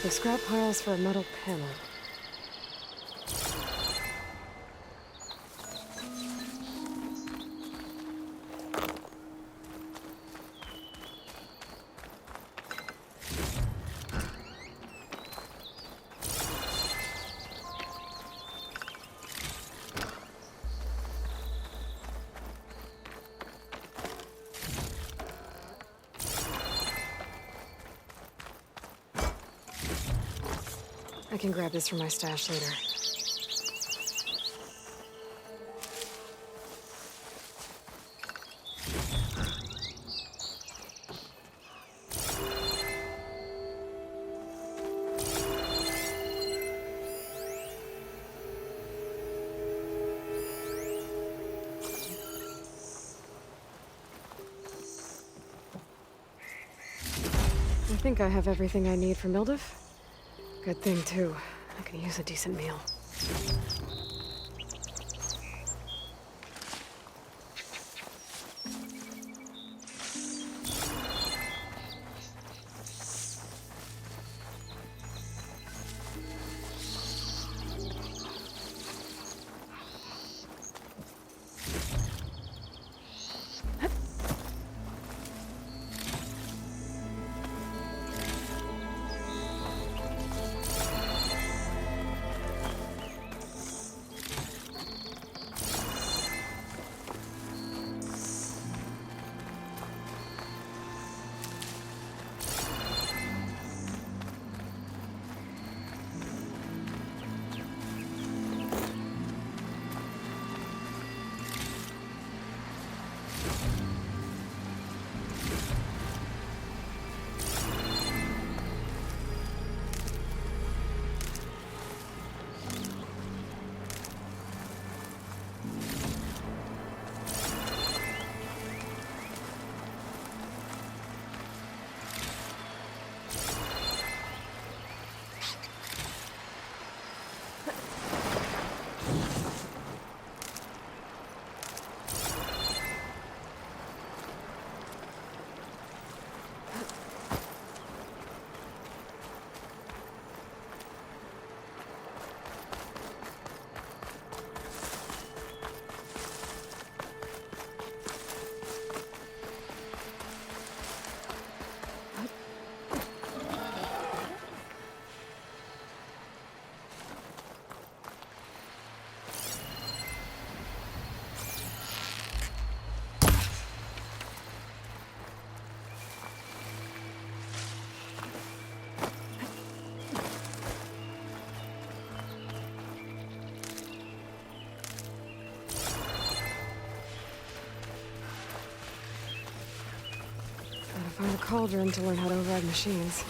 So scrap piles for a metal panel. I can grab this from my stash later. I think I have everything I need for Mildiv. Good thing, too. I can use a decent meal. Find a cauldron to learn how to override machines.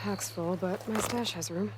Pack's full, but my stash has room.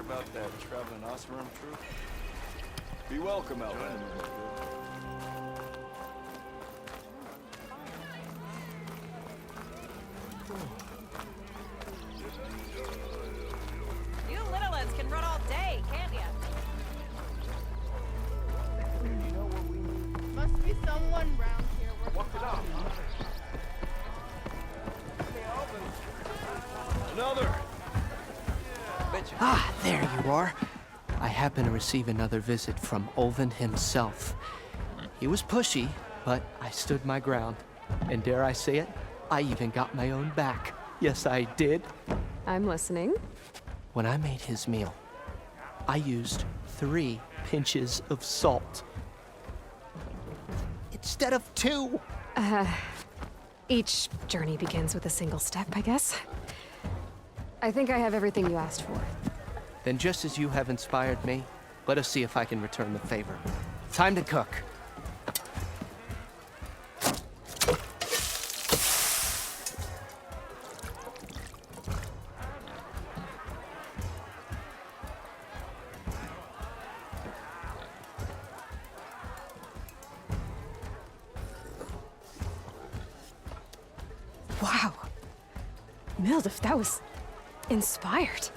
About that traveling Osram troop? Be welcome, Elvin. You littlets can run all day, can't ya? Must be someone round here working on Another! Ah, there you are. I happen to receive another visit from Olvin himself. He was pushy, but I stood my ground. And dare I say it, I even got my own back. Yes, I did. I'm listening. When I made his meal, I used 3 pinches of salt. Instead of 2. Each journey begins with a single step, I guess. I think I have everything you asked for. Then just as you have inspired me, let us see if I can return the favor. Time to cook. Wow. Mildif, that was inspired.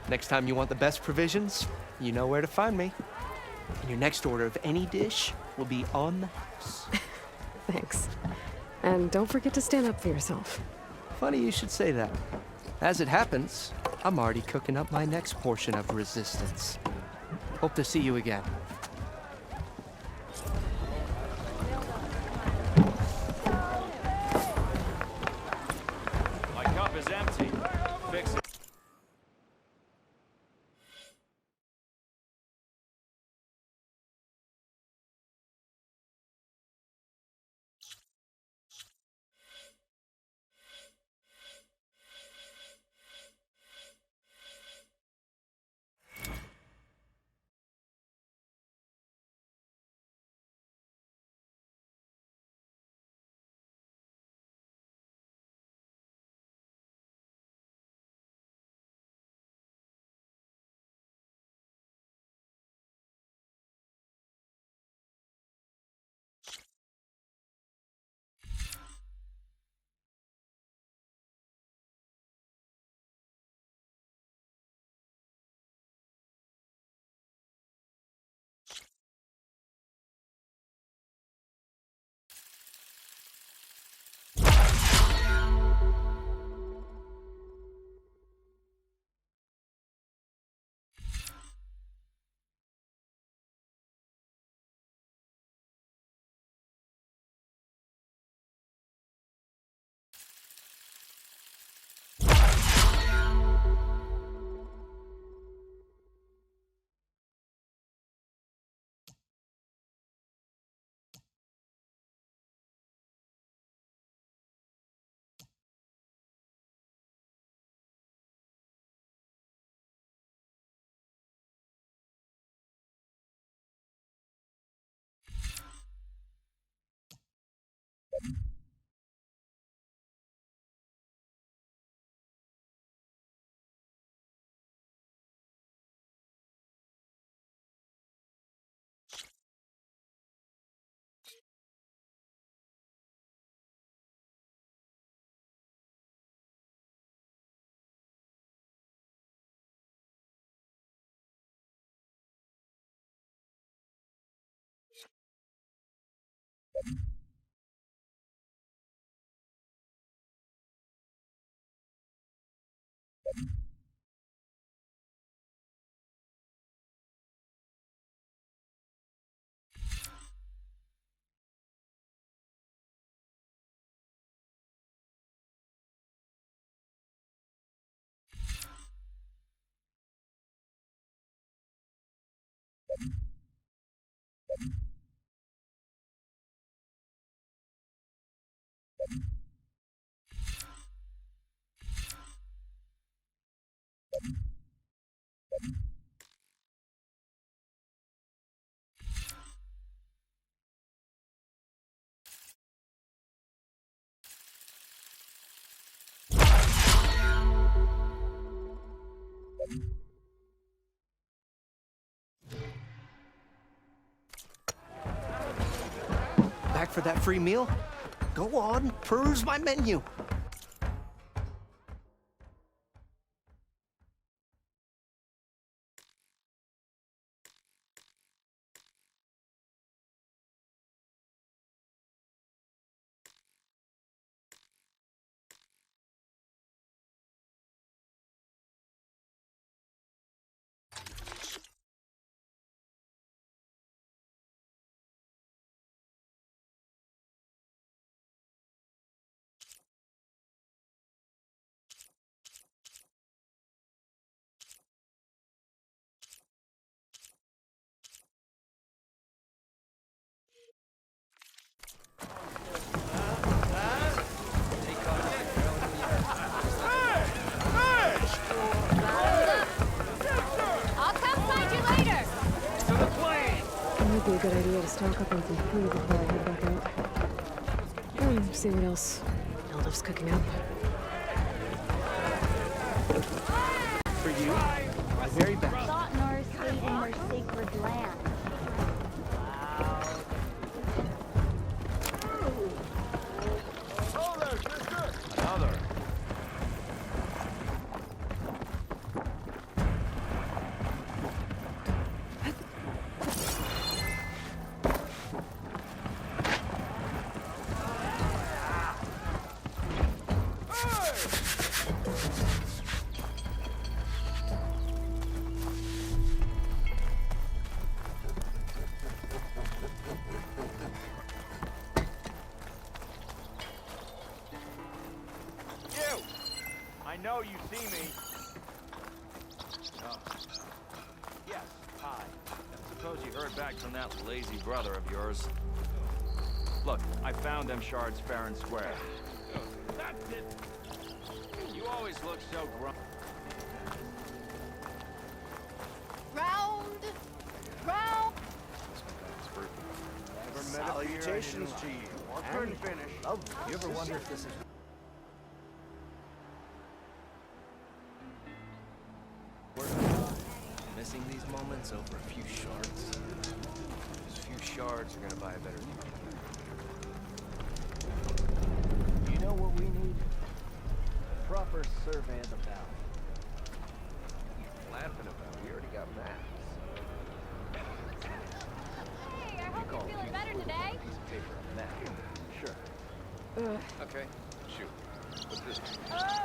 Next time you want the best provisions, you know where to find me. And your next order of any dish will be on the house. Thanks. And don't forget to stand up for yourself. Funny you should say that. As it happens, I'm already cooking up my next portion of resistance. Hope to see you again. workshop is empty. Fix it. Back for that free meal? Go on, peruse my menu. Might be a good idea to stock up on some food before I head back out. See what else Eldif's cooking up. For you, my very best. Thought-gnars stayed in their sacred land. Another. know you see me. Oh. Yes, hi. I suppose you heard back from that lazy brother of yours. Look, I found them shards fair and square. That's it. You always look so grumpy. Round! Round! Salutations to you. Couldn't finish. You ever wonder if this is... Missing these moments over a few shards. Those few shards are gonna buy a better You know what we need? A proper survey of the valley. laughing about. We already got maps. Hey, I hope you're feeling better today. Piece of paper on that. Sure. Okay, shoot. What's this? Oh!